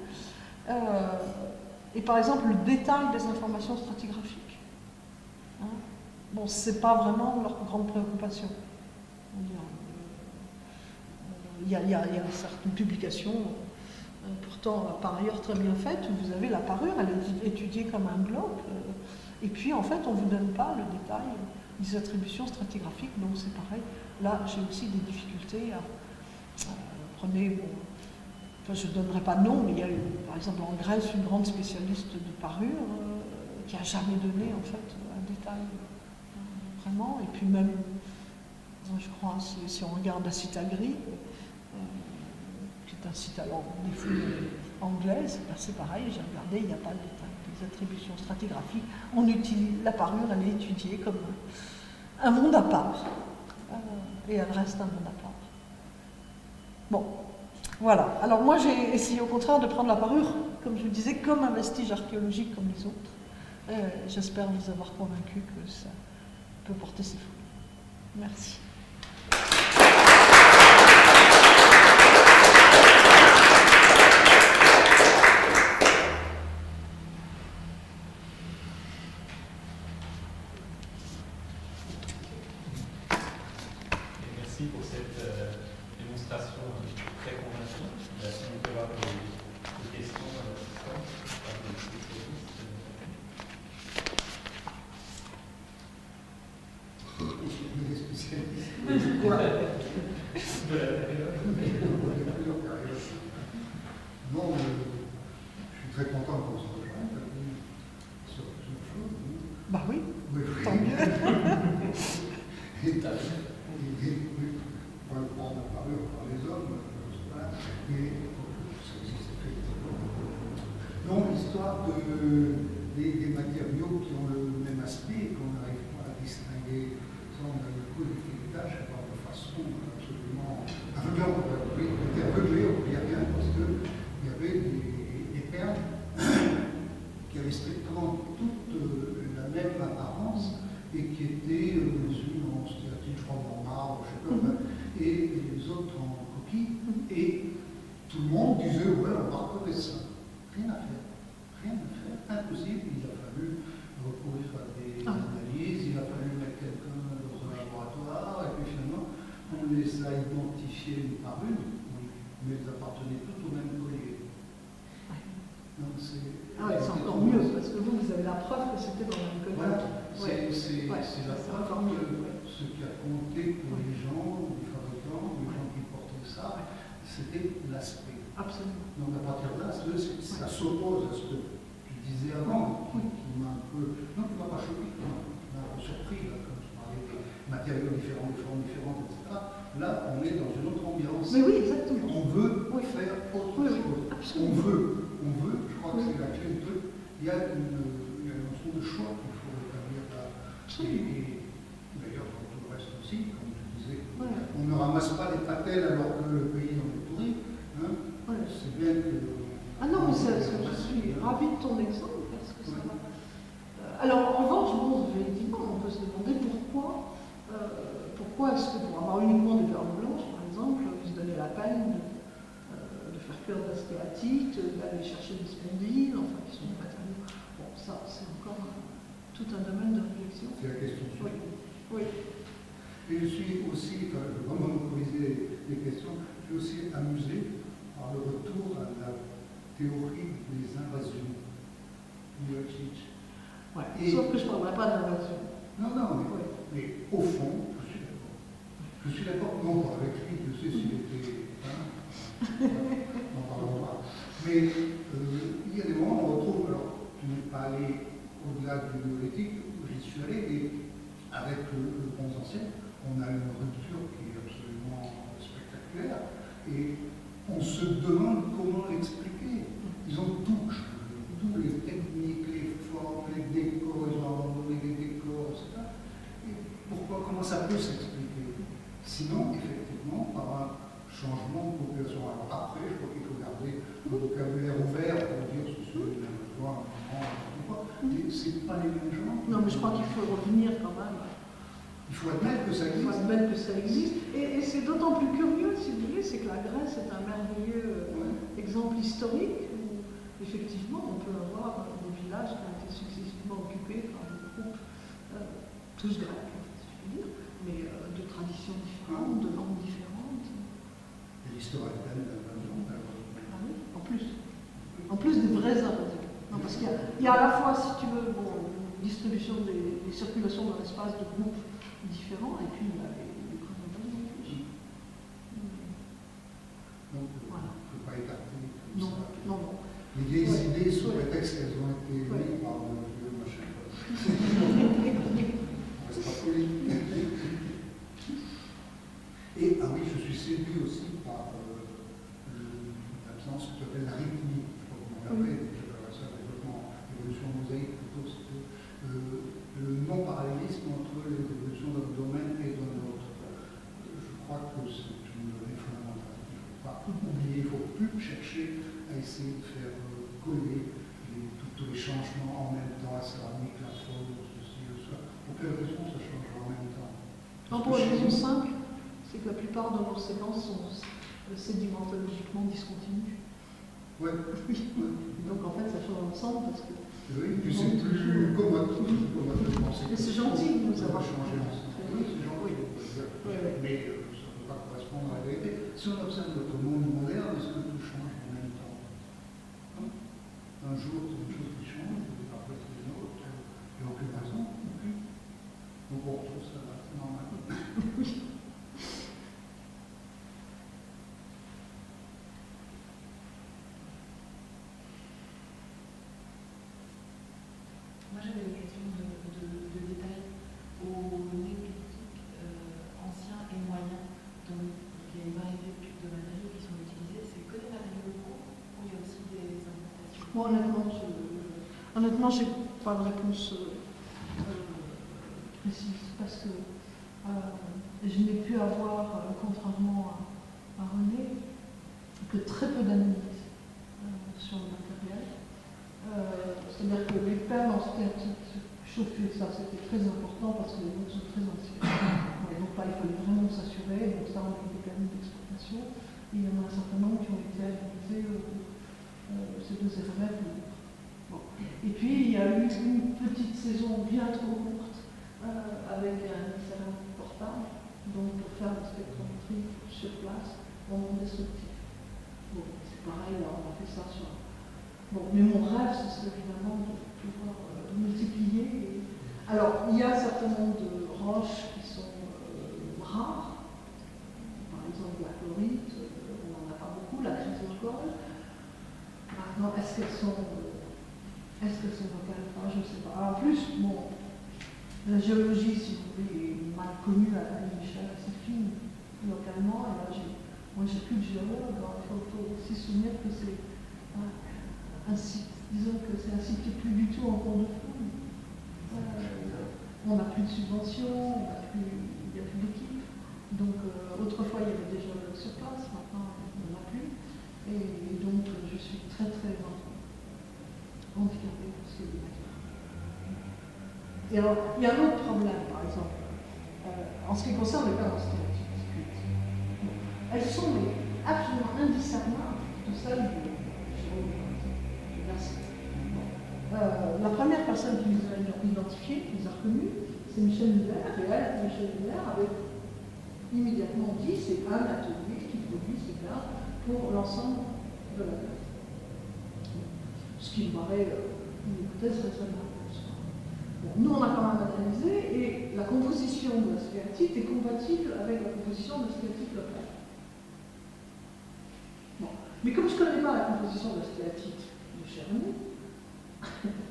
Et par exemple, le détail des informations stratigraphiques, bon, c'est pas vraiment leur grande préoccupation. Il y a certaines publications, pourtant par ailleurs très bien faites, où vous avez la parure, elle est étudiée comme un bloc, et puis en fait on ne vous donne pas le détail des attributions stratigraphiques, donc c'est pareil. Là j'ai aussi des difficultés à prenez, bon, enfin, je ne donnerai pas de nom, mais il y a par exemple en Grèce une grande spécialiste de parure qui n'a jamais donné en fait un détail vraiment, et puis même, je crois, si on regarde la Citagri, qui est un site alors des fouilles anglaises, ben c'est pareil, j'ai regardé, il n'y a pas de détail des attributions stratigraphiques. On utilise la parure, elle est étudiée comme un monde à part, et elle reste un monde à part. Bon, voilà. Alors moi j'ai essayé au contraire de prendre la parure, comme je vous disais, comme un vestige archéologique comme les autres. J'espère vous avoir convaincu que ça peut porter ses fruits. Merci. Merci pour cette démonstration très convaincante. Si on peut avoir des questions Non, je suis très content qu'on se rejoigne sur plusieurs choses. Bah oui, Oui, tant mieux. On va le prendre à parure par les hommes, voilà, mais ça existe effectivement. Non, l'histoire des matériaux qui ont le même aspect, qu'on n'arrive pas à distinguer, ça on a le coup de filetage de façon absolument aveuglante. Oui, on était aveuglé, on ne voyait rien parce qu'il y avait des perles qui avaient strictement toute la même apparence et qui étaient les unes en stéatine, je crois, en marbre, je sais pas, et les autres en coquille. Et tout le monde disait, ouais, on va recoller ça. Rien à faire. Rien à faire. Impossible. Il a fallu recourir à des analyses, il a fallu mettre quelqu'un dans un laboratoire, et puis finalement, on les a identifiés une par une, mais elles appartenaient toutes au même collier. Donc c'est encore mieux, parce que vous avez la preuve que c'était dans la même collier. Voilà, c'est la preuve que ce qui a compté pour les gens, les fabricants, les gens qui portaient ça, c'était l'aspect. Absolument. Donc à partir de là, ça s'oppose à ce que tu disais avant, qui m'a un peu, non, qui m'a pas choqué, qui m'a un peu surpris, là, quand tu parlais des matériaux différents, des formes différentes, etc. Là, on est dans une autre ambiance. Mais oui, exactement. On veut faire autre chose. Absolument. On veut, je crois que c'est la clé du truc. Il y a une notion de choix qu'il faut établir là. Et d'ailleurs, dans tout le reste aussi, comme tu disais, on ne ramasse pas les patelles alors que le pays en est pourri. Hein. C'est bien que... Ah non, mais je suis ravie de ton exemple, parce que ça va... Alors, en revanche, bon, effectivement, on peut se demander pourquoi est-ce que pour avoir uniquement des perles blanches, par exemple, ils se donnaient la peine de faire cuire de la stéatite, d'aller chercher des spondyles, enfin, qui sont des matériaux. Bon, ça, c'est encore tout un domaine de réflexion. C'est la question suivante. Oui. Et je suis aussi, enfin, je vais pas monopoliser les questions, je suis aussi amusé par le retour à la théorie des invasions. Miocic. Ouais. Et- Sauf que je ne parlerai pas d'invasion. Non, non, Ouais. mais au fond, je suis d'accord. Je suis d'accord, non pas avec lui, je sais s'il était. N'en parlons pas. Mais il y a des moments où on retrouve, alors je n'ai pas allé au-delà du néolithique, j'y suis allé, mais avec le Bronze Ancien, on a une rupture qui est absolument spectaculaire. Et on se demande comment l'expliquer. Ils ont tout changé, toutes les techniques, les formes, les décors, ils ont abandonné les décors, etc. Et pourquoi, comment ça peut s'expliquer? Sinon, effectivement, par un changement de population. Alors après, je crois qu'il faut garder un vocabulaire ouvert pour dire ceci, un besoin, mais c'est pas les mêmes gens. Non, mais je crois qu'il faut revenir quand même. Il faut admettre que ça Il faut existe. admettre que ça existe. Et c'est d'autant plus curieux, si vous voulez, c'est que la Grèce est un merveilleux exemple historique où, effectivement, on peut avoir des villages qui ont été successivement occupés par des groupes, tous grecs, si je puis dire, mais de traditions différentes, de langues différentes. Et l'histoire est telle d'invasion, Ah oui, en plus. En plus des vraies invasions. Non, parce qu'il y a à la fois, si tu veux, bon, une distribution des circulations dans l'espace de groupes différents, et puis il y a les grandes invasions en plus. donc Voilà. il ne faut pas écarter tout Non, ça. non, non. Les vieilles Ouais. idées sous Ouais. prétexte qu'elles ont été Ouais. mises par le vieux machin. On reste pas poli. Et ah oui, je suis séduit aussi par l'absence que tu appelles l'arythmie. Je crois qu'on l'appelait, je parle ça développement, l'évolution mosaïque plutôt, c'était le non-parallélisme entre les évolutions d'un domaine et d'un autre. Je crois que c'est une donnée fondamentale. Il ne faut pas oublier, il ne faut plus chercher à essayer de faire coller tous les changements en même temps, la céramique, la faune, ceci, cela. Pour quelle raison ça changera en même temps? Non, pour une raison simple, c'est que la plupart de nos séquences sont sédimentologiquement discontinues. Ouais. Donc en fait, ça change ensemble parce que. Oui, puis c'est plus commode de penser. Mais c'est gentil de nous ça va avoir changer ensemble. Oui, c'est gentil. Oui. Mais ça ne peut pas correspondre à la vérité. Si on observe notre monde moderne, est-ce que tout change en même temps? Un jour, c'est une chose qui change, et après c'est une autre. Il n'y a aucune raison. Donc on retrouve ça là, c'est normal. Moi j'avais des questions de détail au néolithique ancien et moyen. Donc il y a une variété de matériaux qui sont utilisés. C'est que des matériaux locaux ou il y a aussi des importations? Moi, honnêtement, j'ai pas de réponse précise parce que je n'ai pu avoir, contrairement à René, que très peu d'analyses sur le matériel. C'est-à-dire que les perles en stéatite chauffées, ça c'était très important parce que les routes sont très anciennes. Et donc là, il fallait vraiment s'assurer. Donc ça, on a eu des permis d'exploitation. Et il y en a un certain nombre qui ont été analysés ces deux RMF. Bon. Et puis, il y a eu une petite saison bien trop courte avec un céramique portable, donc pour faire la spectrométrie sur place en non destructif. Bon, c'est pareil, là, on a fait ça sur. Bon, mais mon rêve, ce serait évidemment de pouvoir multiplier. Alors, il y a un certain nombre de roches qui sont rares. Par exemple, la chlorite, on n'en a pas beaucoup, la chrysocole. Maintenant, est-ce qu'elles sont locales? Enfin, je ne sais pas. En plus, bon, la géologie, si vous voulez, est mal connue à une échelle assez fine localement. Et là, moi, j'ai plus de géologue. Alors, il faut aussi se souvenir que c'est un site, disons que c'est un site qui n'est plus du tout en cours de fouille. On n'a plus de subventions, il n'y a plus d'équipe. Donc, autrefois, il y avait des géologues sur place, maintenant, il n'y en a plus. Et donc, je suis très, très handicapée pour ce qui est des matières. Et alors, il y a un autre problème, par exemple, en ce qui concerne les perles en stéatite. Elles sont absolument indiscernables de celles du l'acide. La première personne qui les a identifiées, qui les a reconnues, c'est Michel Muller, et elle, Michel Muller, avait immédiatement dit c'est un atelier qui produit ces perles pour l'ensemble de la Grèce. Ce qui me paraît une hypothèse raisonnable. Bon, nous, on a quand même analysé et la composition de la stéatite est compatible avec la composition de la stéatite locale. Bon. Mais comme je ne connais pas la composition de la stéatite de Cherny,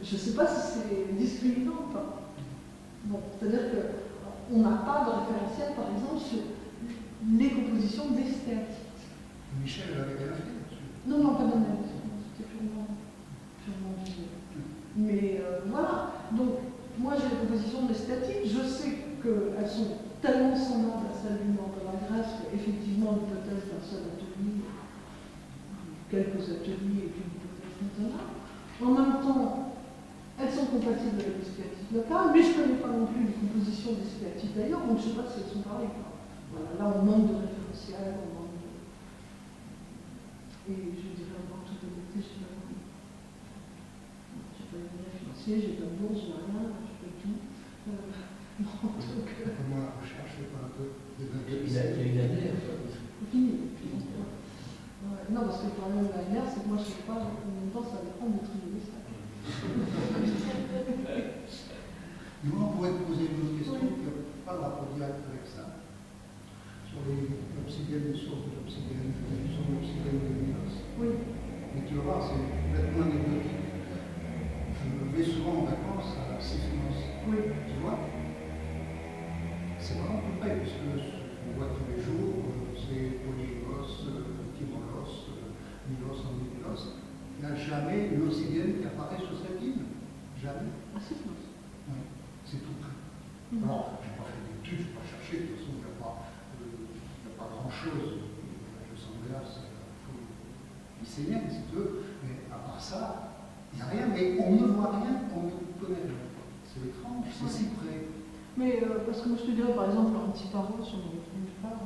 je ne sais pas si c'est discriminant ou pas. Bon, c'est-à-dire qu'on n'a pas de référentiel, par exemple, sur les compositions des stéatites. Michel avait rien fait là-dessus. Non, non, pas d'analyse, c'était purement visuel. Mais voilà, donc moi j'ai les compositions des stéatites, je sais qu'elles sont tellement semblables à celles du nord de la Grèce qu'effectivement l'hypothèse d'un seul atelier, quelques ateliers est une hypothèse raisonnable. En même temps, elles sont compatibles avec les stéatites locales, mais je ne connais pas non plus les compositions des stéatites d'ailleurs, donc je ne sais pas si elles sont pareilles. Voilà, là on manque de référentiel, on manque de... Et je dirais encore toute honnêteté, je n'ai pas les moyens financiers, j'ai pas de bourse, j'ai rien, je fais tout. Moi, la recherche, c'est pas un peu des Il y a une année, C'est fini. Ouais, non, parce que le problème de la guerre, c'est que moi je ne sais pas combien de temps ça va prendre de trier ça. Nous, on pourrait te poser une autre question qui n'a pas de rapport direct avec ça. Sur l'obsidienne, les sources de l'obsidienne, sur l'obsidienne de Milos. Oui. Et tu vas voir, c'est complètement anecdotique. Je vais souvent en vacances à Sifnos. Oui. Tu vois? C'est vraiment tout près, puisque on voit tous les jours, c'est Polygos, Timolos, Milos, Antipilos. Il n'y a jamais une obsidienne qui apparaît sur cette île. Jamais. Ah, c'est faux. Oui, c'est tout près. Alors, je n'ai pas fait d'études, je n'ai pas cherché, de toute façon, il n'y a pas grand-chose. Je sens là, il faut lycéen, si tu veux, mais à part ça, il n'y a rien, mais on ne voit rien, on ne connaît rien. C'est étrange, c'est si près. Mais parce que moi je te dirais par exemple l'antiparos, on ne retrouve pas.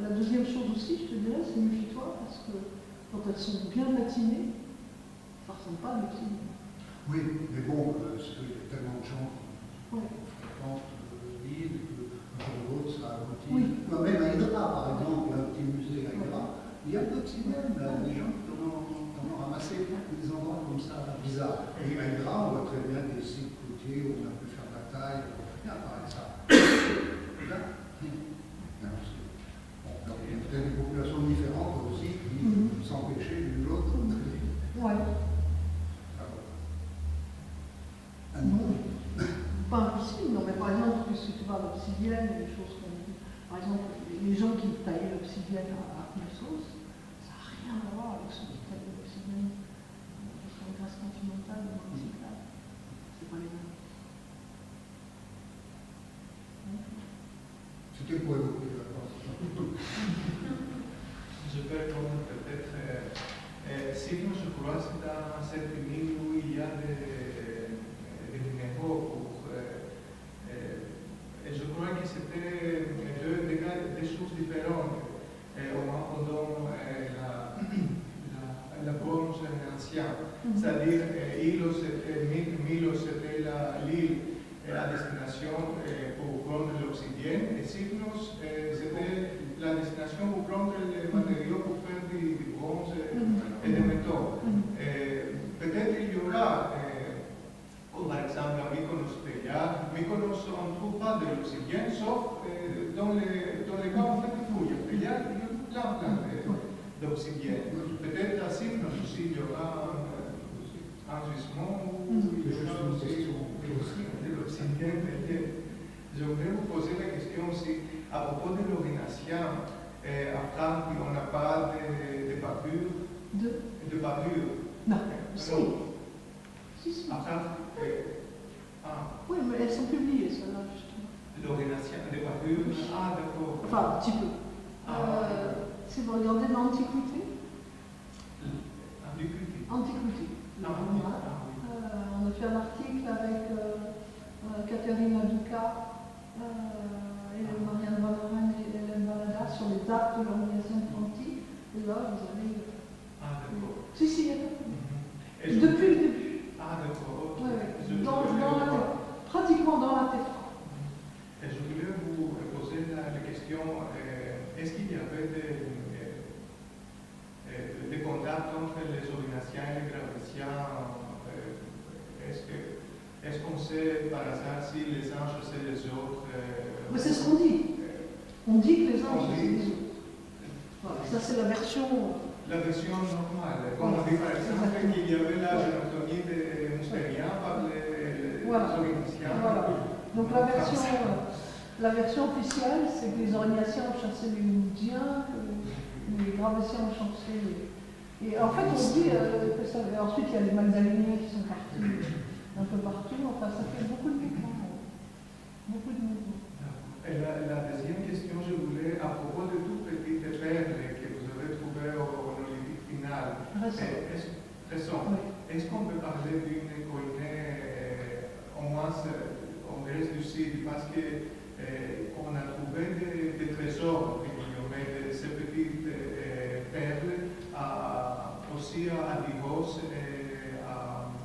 La deuxième chose aussi, je te dirais, c'est méfie-toi parce que quand elles sont bien latinées, ça ne ressemble pas à l'obsidienne. Oui, mais bon, parce qu'il y a tellement de gens qui fréquentent l'île que un jour ou l'autre ça aboutit. Oui. Même à Hydra, par exemple, il y a un petit musée à Hydra, il y a de l'obsidienne, des gens qui en ont ramassé des endroits comme ça, bizarres. Et à Hydra, on voit très bien des sites côtiers où on a pu faire bataille, il y a pas ça. Là, donc il y a peut-être des populations différentes aussi qui s'empêchaient l'une l'autre. Ouais. Ah non. Pas impossible, non, mais par exemple, puisque tu vois l'obsidienne, les choses qu'on dit, par exemple, les gens qui taillaient l'obsidienne à Knossos, ça n'a rien à voir avec ceux qui taillent l'obsidienne sur la Grèce continentale ou dans les cyclades. C'est pas les mêmes. C'était pour évoquer la partie. Je peux répondre peut-être. Sinon, je crois que c'est dans cette île où il y a des minéraux. Et je crois que c'était des choses différentes. Pendant la bronze ancienne. C'est-à-dire, Milos c'était l'île à destination pour prendre l'obsidienne, et Sifnos c'était la destination pour prendre les matériaux pour faire du bronze et des métaux. Peut-être il y aura, comme par exemple à Mykonos, Mykonos on ne trouve pas de l'obsidienne, sauf dans les cas où on fait des fouilles. Il y a plein d'obsidienne. Peut-être à Sifnos aussi il y aura un gisement où il y aura aussi de l'obsidienne. Je voudrais vous poser la question aussi à propos de l'ordination. À Franck, on n'a pas de bavure. De bavure. Non. Si. À Franck, oui, mais elles sont publiées, celles-là, justement. L'ordination de bavure. Ah, d'accord. Enfin, un petit peu. Si vous regardez l'Antiquité. Antiquité. On a fait un article avec Caterina Duca, Hélène Marianne Valorem et Hélène Valada sur les dates de l'organisation de Franti. Et là, vous avez. Ah, d'accord. Si, il y a depuis le début. Ah, d'accord. Pratiquement dans la tête. Et je voulais vous poser la question est-ce qu'il y avait des contacts entre les ordinations et les graviciens sait par hasard si les anges c'est les autres. Mais c'est ce qu'on dit. On dit que les anges On c'est dit. les autres. Voilà, ça c'est la version. La version normale. Comme on dit par exemple qu'il y avait la génotonie de Moustérien par les Orignaciens. Voilà. Donc la version officielle, c'est que les Orignaciens ont chassé les Moudiens, que les Gravétiens ont chassé les. Et en fait, on dit que ça. Ensuite, il y a les Magdaléniens qui sont partis un peu partout. Enfin, ça fait beaucoup de mouvements. Beaucoup de mouvements. Et la deuxième question, je voulais, à propos de tout petit perle que vous avez trouvé au Néolithique final, est-ce qu'on peut parler d'une koinée, au moins en Grèce du Sud, parce qu'on a trouvé des trésors, de ces petites perles, aussi à Divos,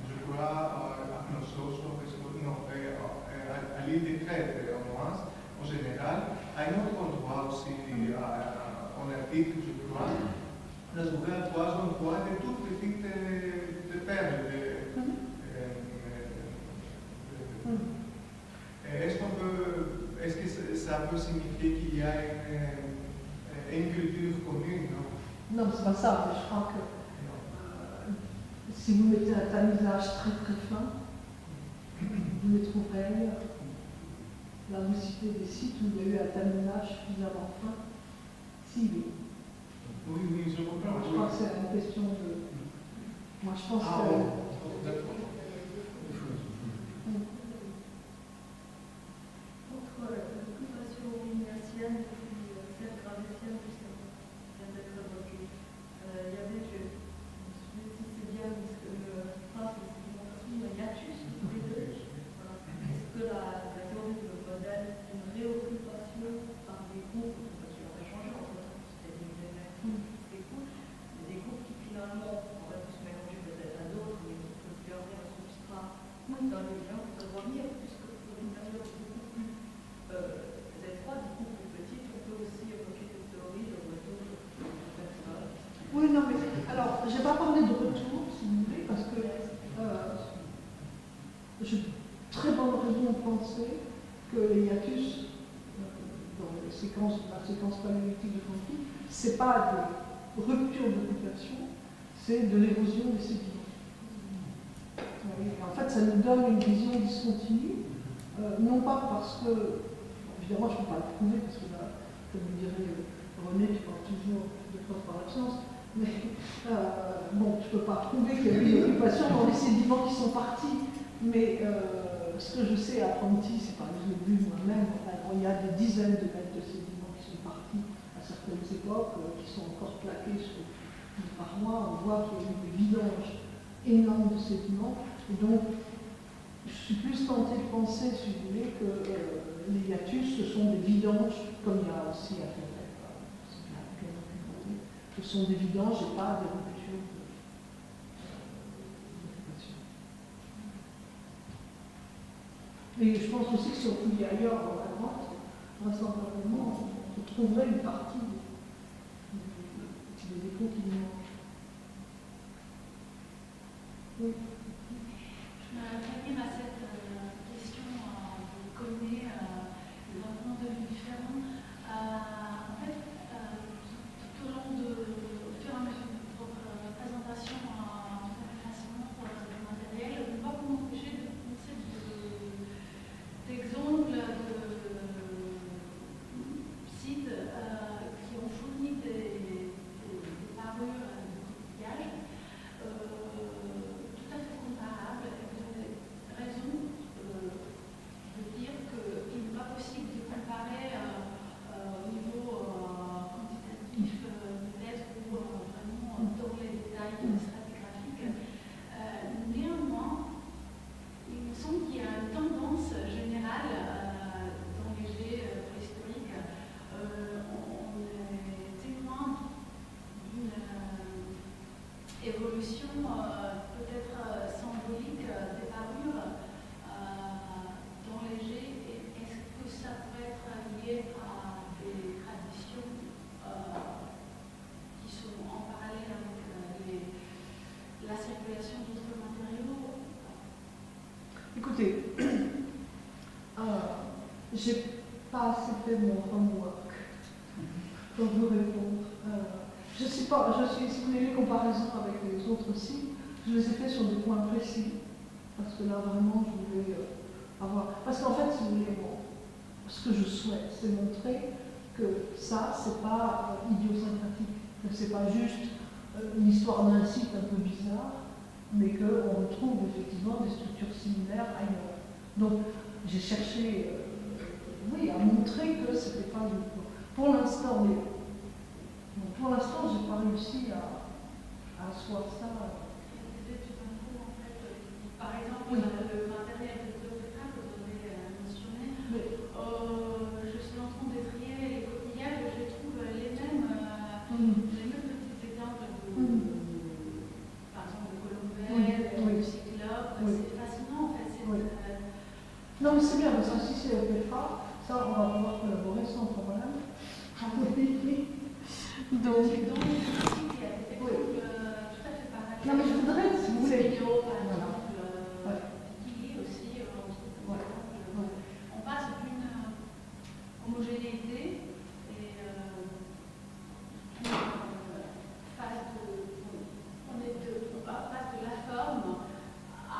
je crois, à Knossos, à l'île de Crète, au moins. En général, à un autre endroit aussi, en Arctique, je crois, on a trouvé à 3 endroits de toutes petites perles. Est-ce que ça peut signifier qu'il y a une culture commune, non? Non, c'est pas ça, mais je crois que si vous mettez un tamisage très très fin, vous les trouverez. La cité des sites où il y a eu un tamisage suffisamment fin, si oui. Oui, je comprends. Je crois que c'est une question de. Moi, je pense que. Entre l'occupation ignacienne et celle gravétienne, justement, vient d'être évoquée. Il y avait, je me souviens si c'est bien, parce que phrase, c'est un hiatus entre les deux. Est-ce que la théorie de modèle une réoccupation par des groupes, parce qu'on a changé entre temps, c'était des groupes, mais des groupes qui finalement, on va tous mélanger peut-être à d'autres, mais qui peuvent garder un substrat dans les liens, peuvent revenir, puisque pour une période beaucoup plus étroite, beaucoup plus petite, on peut aussi évoquer des théories de retour de personnes. Oui, non, mais alors, je n'ai pas parlé de retour, si vous voulez, parce que j'ai très bonne raison de penser que les hiatus, dans la séquence paléolithique de Francky, ce n'est pas de rupture d'occupation, c'est de l'érosion des sédiments. En fait, ça nous donne une vision discontinue, non pas parce que, évidemment, je ne peux pas le prouver, parce que là, comme vous dirait René, tu parles toujours de preuves par l'absence, mais bon, je ne peux pas prouver qu'il y a eu une occupation dans les sédiments qui sont partis, mais ce que je sais à Francky, c'est par exemple vu moi-même, il y a des dizaines de mètres de sédiments qui sont partis à certaines époques, qui sont encore plaqués sur une paroi. On voit qu'il y a eu des vidanges énormes de sédiments. Et donc, je suis plus tentée de penser, si vous voulez, que les hiatus, ce sont des vidanges, comme il y a aussi à Québec, ce sont des vidanges et pas des ruptures d'occupation. Et je pense aussi que si on fouillait ailleurs dans la grotte, vraisemblablement, on trouverait une partie des échos qui nous manquent. Oui. Je m'attaque à cette question de connaître les points de vue différents. En fait, tout au long au fur et à mesure de votre présentation en classement du matériel, on ne peut pas m'empêcher de penser d'exemples de sites qui ont fourni des parures de coquillage tout à fait comparables. Et vous avez raison de dire qu'il n'est pas possible de comparer au niveau quantitatif peut-être ou vraiment dans les détails stratigraphiques. Néanmoins, il me semble qu'il y a une tendance générale dans les jets préhistoriques. On est témoin d'une évolution peut-être symbolique des parures dans les jets. Est-ce que ça pourrait être lié à des traditions qui sont en parallèle avec la circulation d'autres matériaux? Écoutez, j'ai pas assez fait mon homework pour vous répondre. Je suis, si vous voulez les comparaisons avec les autres sites, je les ai fait sur des points précis, parce que là vraiment je voulais avoir. Parce qu'en fait, si vous voulez, ce que je souhaite, c'est montrer que ça, c'est pas idiosyncratique, que c'est pas juste une histoire d'un site un peu bizarre, mais qu'on retrouve effectivement des structures similaires ailleurs. Donc, j'ai cherché, oui, à montrer que c'était pas uniquement. Pour l'instant, j'ai pas réussi à asseoir ça. Par exemple, Oui. derrière les deux étapes que vous avez mentionné, je suis en train de trier les coquillages et je trouve les mêmes petits exemples par exemple, de Colombelle, de Cyclope. Oui. C'est fascinant en fait. Oui. Non, mais c'est bien, parce que si c'est au Petra, ça, on va pouvoir collaborer sans problème. Donc, il y a des exemples tout à fait pareils. Non, mais je voudrais, si vous voulez. Vidéo, par Voilà. exemple, qui aussi, on passe d'une homogénéité et on passe de la forme à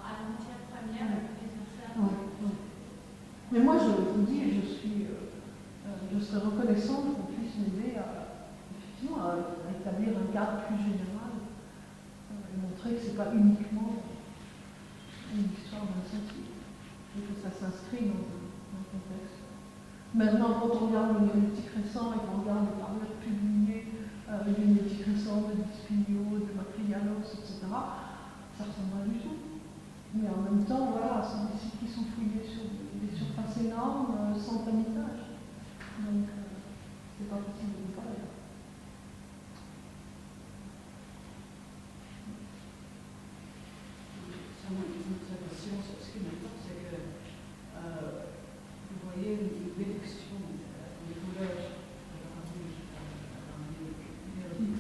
la matière première la plus essentielle. Mais moi, je vous dis, je serais reconnaissante qu'on puisse m'aider effectivement, à établir un cadre plus général et montrer que ce n'est pas uniquement une histoire d'un scientifique et que ça s'inscrit dans un contexte. Maintenant, quand on regarde le néolithique récent et qu'on regarde les parures publiées du néolithique récent, de Dispigno, de Macrianos, etc., ça ne ressemble pas du tout. Mais en même temps, voilà, c'est des sites qui sont fouillés sur des surfaces énormes, sans tamitage. Donc, c'est pas possible de parler. Ça m'intéresse ce qui m'importe, c'est que vous voyez une réduction des couleurs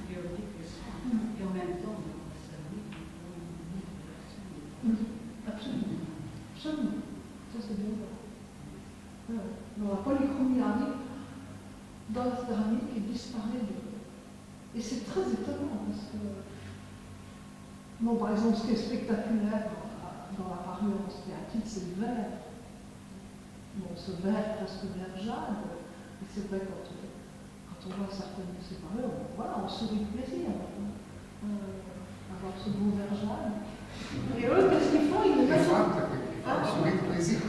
théoriques et en même temps, ça dit Absolument. Absolument. Ça, c'est bien. Dans la polychromie arrive dans la céramique et disparaît Et c'est très étonnant parce que, bon, par exemple, ce qui est spectaculaire dans la parure en stéatite, c'est le vert. Bon, ce vert presque vert jade, et c'est vrai quand on voit certaines de ces parures, voilà, on sourit de plaisir. Avoir ce beau vert jade. Et eux, qu'est-ce qu'ils font? Ils le mettent sourit de plaisir.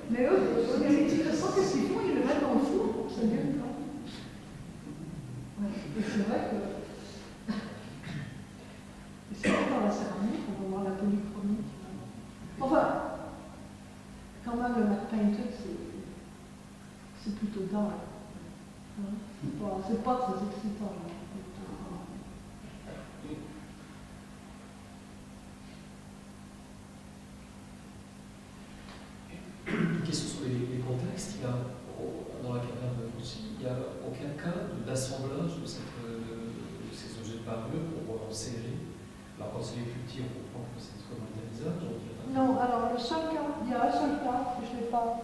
Mais eux, les réticressants, qu'est-ce qu'ils font? Ils le mettent dans le four, c'est mieux que non. Ouais. Et c'est vrai que. Et c'est vrai que dans la céramique, on va voir la polychromie. Enfin, quand même, le matte painted, c'est plutôt dingue. Hein? C'est pas très excitant. Hein? Une question sur les contextes. Il y a, dans la caverne aussi, il n'y a aucun cas d'assemblage de ces objets de parure en série. Alors quand c'est les plus petits, on comprend que c'est comme un tamisage. Non, alors le seul cas, il y a un seul cas, je ne l'ai pas.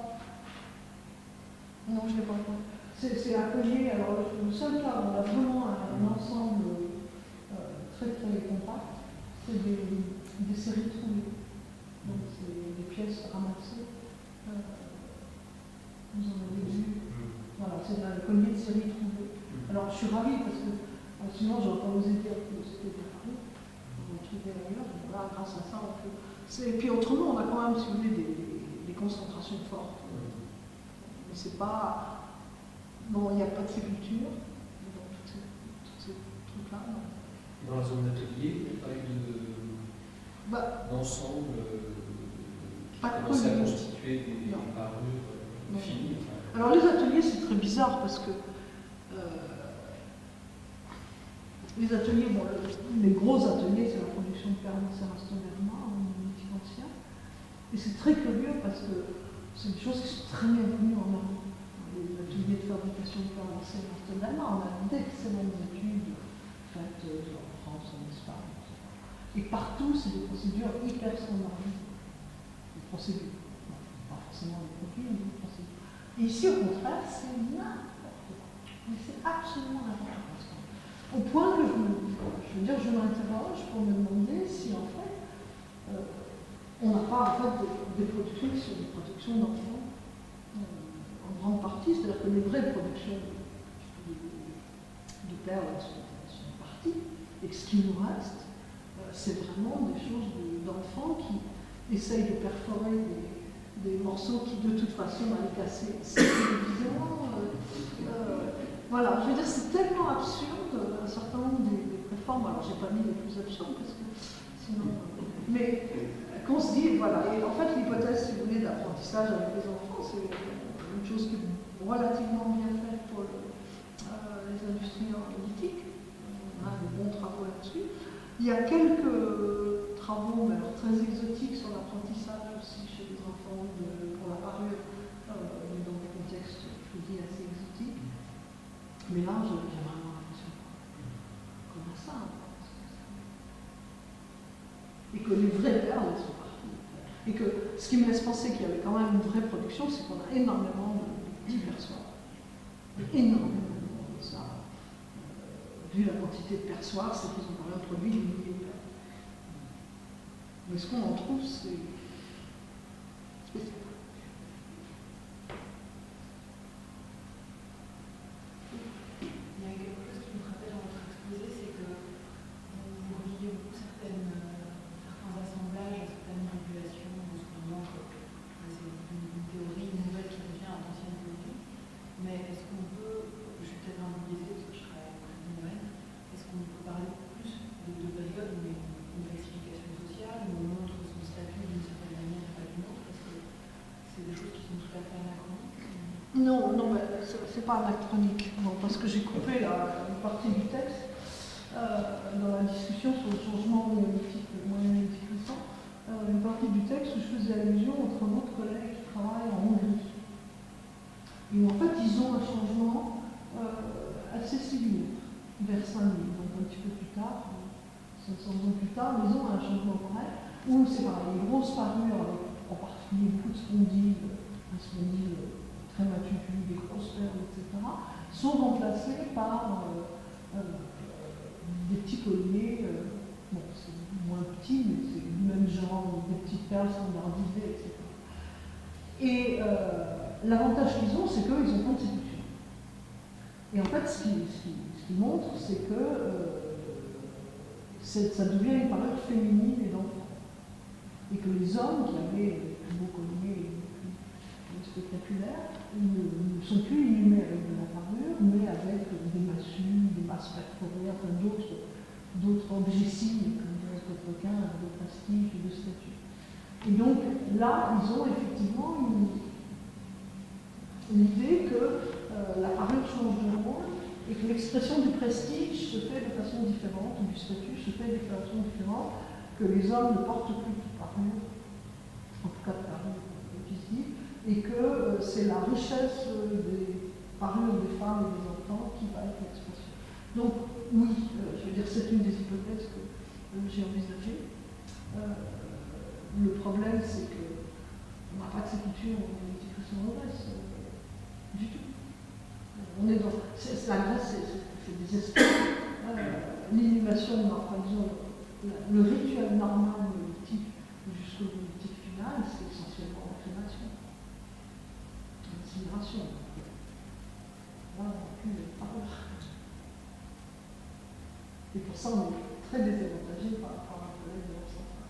Non, je ne l'ai pas. C'est accueilli. Alors le seul cas où on a vraiment un ensemble très très compact, c'est des séries trouvées. Donc c'est des pièces ramassées. Vous en avez vu. Voilà, c'est le collier de série trouvée. Alors je suis ravie parce que sinon j'aurais pas osé dire que c'était de Paris. On le trouvait ailleurs. Voilà, grâce à ça, on peut. Et puis autrement, on a quand même, si vous voulez, des concentrations fortes. Mais c'est pas. Bon, il n'y a pas de sépulture dans tous ces trucs-là. Dans la zone d'atelier, il n'y a pas eu d'ensemble qui commençait à constituer des parures finies. Alors les ateliers, c'est très bizarre parce que les ateliers, bon, les gros ateliers, c'est la production de Perle-Serrasto-Verma en néolithique ancien. Et c'est très curieux parce que c'est des choses qui sont très bien connues en Europe. Les ateliers de fabrication de Perle-Serrasto-Verma, on a d'excellentes études faites en France, en Espagne, etc. Et partout, c'est des procédures hyper standardisées. Des procédures. Et ici, au contraire, c'est n'importe quoi. Mais c'est absolument n'importe quoi. Au point que je m'interroge pour me demander si en fait, on n'a pas en fait des productions qui sont des productions d'enfants en grande partie, c'est-à-dire que les vraies productions de perles sont parties, et que ce qui nous reste, c'est vraiment des choses d'enfants qui essayent de perforer des morceaux qui de toute façon allaient casser ces télévisions. Voilà, je veux dire, c'est tellement absurde, un certain nombre des réformes, alors j'ai pas mis les plus absurdes parce que sinon. Mais qu'on se dit, voilà, et en fait l'hypothèse, si vous voulez, d'apprentissage avec les enfants, c'est une chose qui est relativement bien faite pour les industries analytiques. On a des bons travaux là-dessus. Il y a quelques travaux, mais alors très exotiques, sur l'apprentissage aussi chez les enfants pour la parure, dans des contextes, je vous dis, assez exotiques. Mais là, j'ai vraiment l'impression qu'on a ça. Et que les vraies perles sont parties. Et que ce qui me laisse penser qu'il y avait quand même une vraie production, c'est qu'on a énormément de petits perçoirs. Énormément de ça. Vu la quantité de perçoirs, c'est qu'ils ont quand même produit des milliers de perles. Mais ce qu'on en trouve, c'est spécial. Il y a quelque chose qui me rappelle dans votre exposé, c'est que vous reliez beaucoup certains assemblages à certaines régulations en ce moment, c'est une théorie nouvelle qui devient d'ancienne théorie. Mais est-ce qu'on peut, je suis peut-être un peu biaisée parce que je travaille avec le domaine, est-ce qu'on peut parler plus de périodes où il y a une classification sociale, où on montre son statut d'une certaine manière et pas d'une autre, parce que c'est des choses qui sont tout à fait anachroniques? Non, c'est pas anachronique, non, parce que j'ai coupé une partie du texte dans la discussion sur le changement monétique récent, une partie du texte où je faisais allusion entre un autre collègue qui travaille en Hongrie. Et en fait, ils ont un changement assez similaire vers Saint-Denis, donc un petit peu plus tard, 500 ans plus tard, mais ils ont un changement pareil, où c'est pareil, les grosses parures, avec en particulier beaucoup de spondyles, un spondyle très mature, des grosses perles, etc., sont remplacés par des petits colliers, bon, c'est moins petit, mais c'est du même genre, des petites perles standardisées, etc. Et l'avantage qu'ils ont, c'est qu'ils ont pas de séduction. Et en fait, ce qu'ils montrent, c'est que ça devient une parure féminine et d'enfant. Et que les hommes qui avaient les plus beaux colliers spectaculaires ne sont plus inhumés avec de la parure, mais avec des massues, des masses perforées, enfin d'autres objets signes, comme dirait Coquelin, de prestige et de statut. Et donc là, ils ont effectivement l'idée que la parure change de rôle et que l'expression du prestige se fait de façon différente, ou du statut se fait de façon différente, que les hommes ne portent plus de parure, en tout cas de parure visible, et que c'est la richesse des parures des femmes et des enfants qui va être l'expression. Donc oui, je veux dire, c'est une des hypothèses que j'ai envisagées. Le problème, c'est qu'on n'a pas de ces cultures en Grèce, du tout. On est dans. La Grèce, c'est des espaces. L'inhumation, enfin, disons, le rituel normal néolithique jusqu'au néolithique final, c'est essentiellement la crémation. L'incinération. Là, on n'a plus les paroles. Et pour ça, on est très désavantagé par rapport à un collègue de la centrale.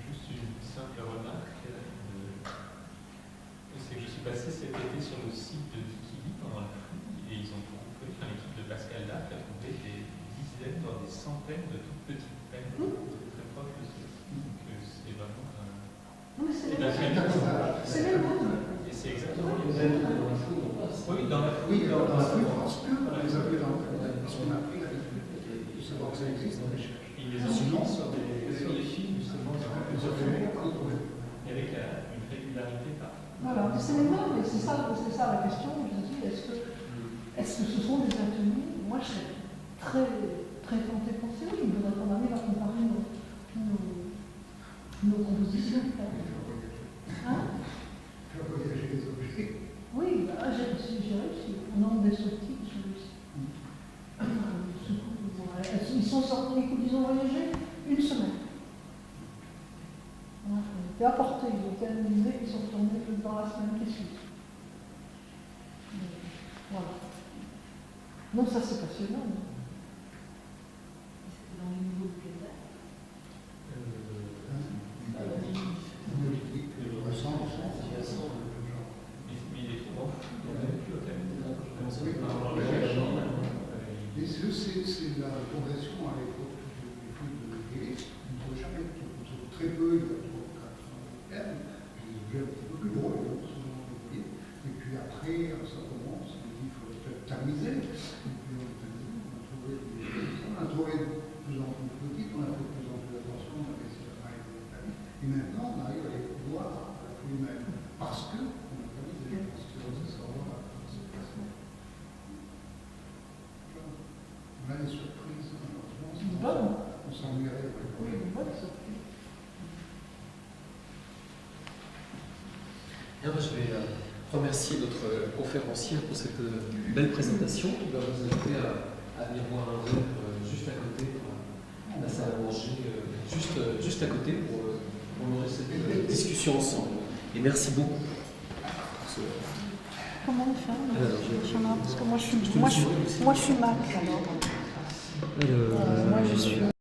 Juste une simple remarque. C'est que je suis passé cet été sur le site de Dikili pendant la pluie et ils ont trouvé, l'équipe de Pascal Lac a trouvé des dizaines, voire des centaines de toutes petites peines très proches de ce site. Donc c'est vraiment un. Non, mais c'est les mêmes. Et c'est exactement les mêmes. Oui, dans la Oui, dans la pluie, parce que les appelés parce qu'on a appris de savoir que ça existe. Ils les ont mis sur des films, justement, avec une régularité par. Voilà, c'est les mêmes, et c'est ça la question. Je me dis, est-ce que ce sont des ateliers? Moi, je serais très, très tentée de penser, oui, il faudrait qu'on arrive à comparer Ils sont sortis, ils ont voyagé une semaine. Voilà, ils ont été apportés, ils ont été analysés, ils sont retournés dans la semaine qui suit. Voilà. Non, ça c'est passionnant. C'était dans les niveaux de quelle date? C'est la progression à l'époque du de Guéris. Il ne faut jamais très peu, il y a 3 ou 4 ans, puis il devient un petit peu plus gros, et d'autres sont oubliés. Et puis après, ça commence, il faut peut-être tamiser. Et puis on a trouvé de plus en plus petit, on a fait de plus en plus attention, on a essayé de travailler avec les familles. Et maintenant, on arrive à les voir lui-même. Parce que on a tamisé, parce que ça savoir c'est facile. On a des surprises, malheureusement. On s'ennuierait. Oui, une bonne surprise. Bien, je vais remercier notre conférencière pour cette belle présentation. On va vous inviter à venir boire un verre juste à côté, la salle à manger, juste à côté pour nourrir cette discussion ensemble. Et merci beaucoup. Comment on fait parce que moi je suis Mac alors. Alors, Moi je suis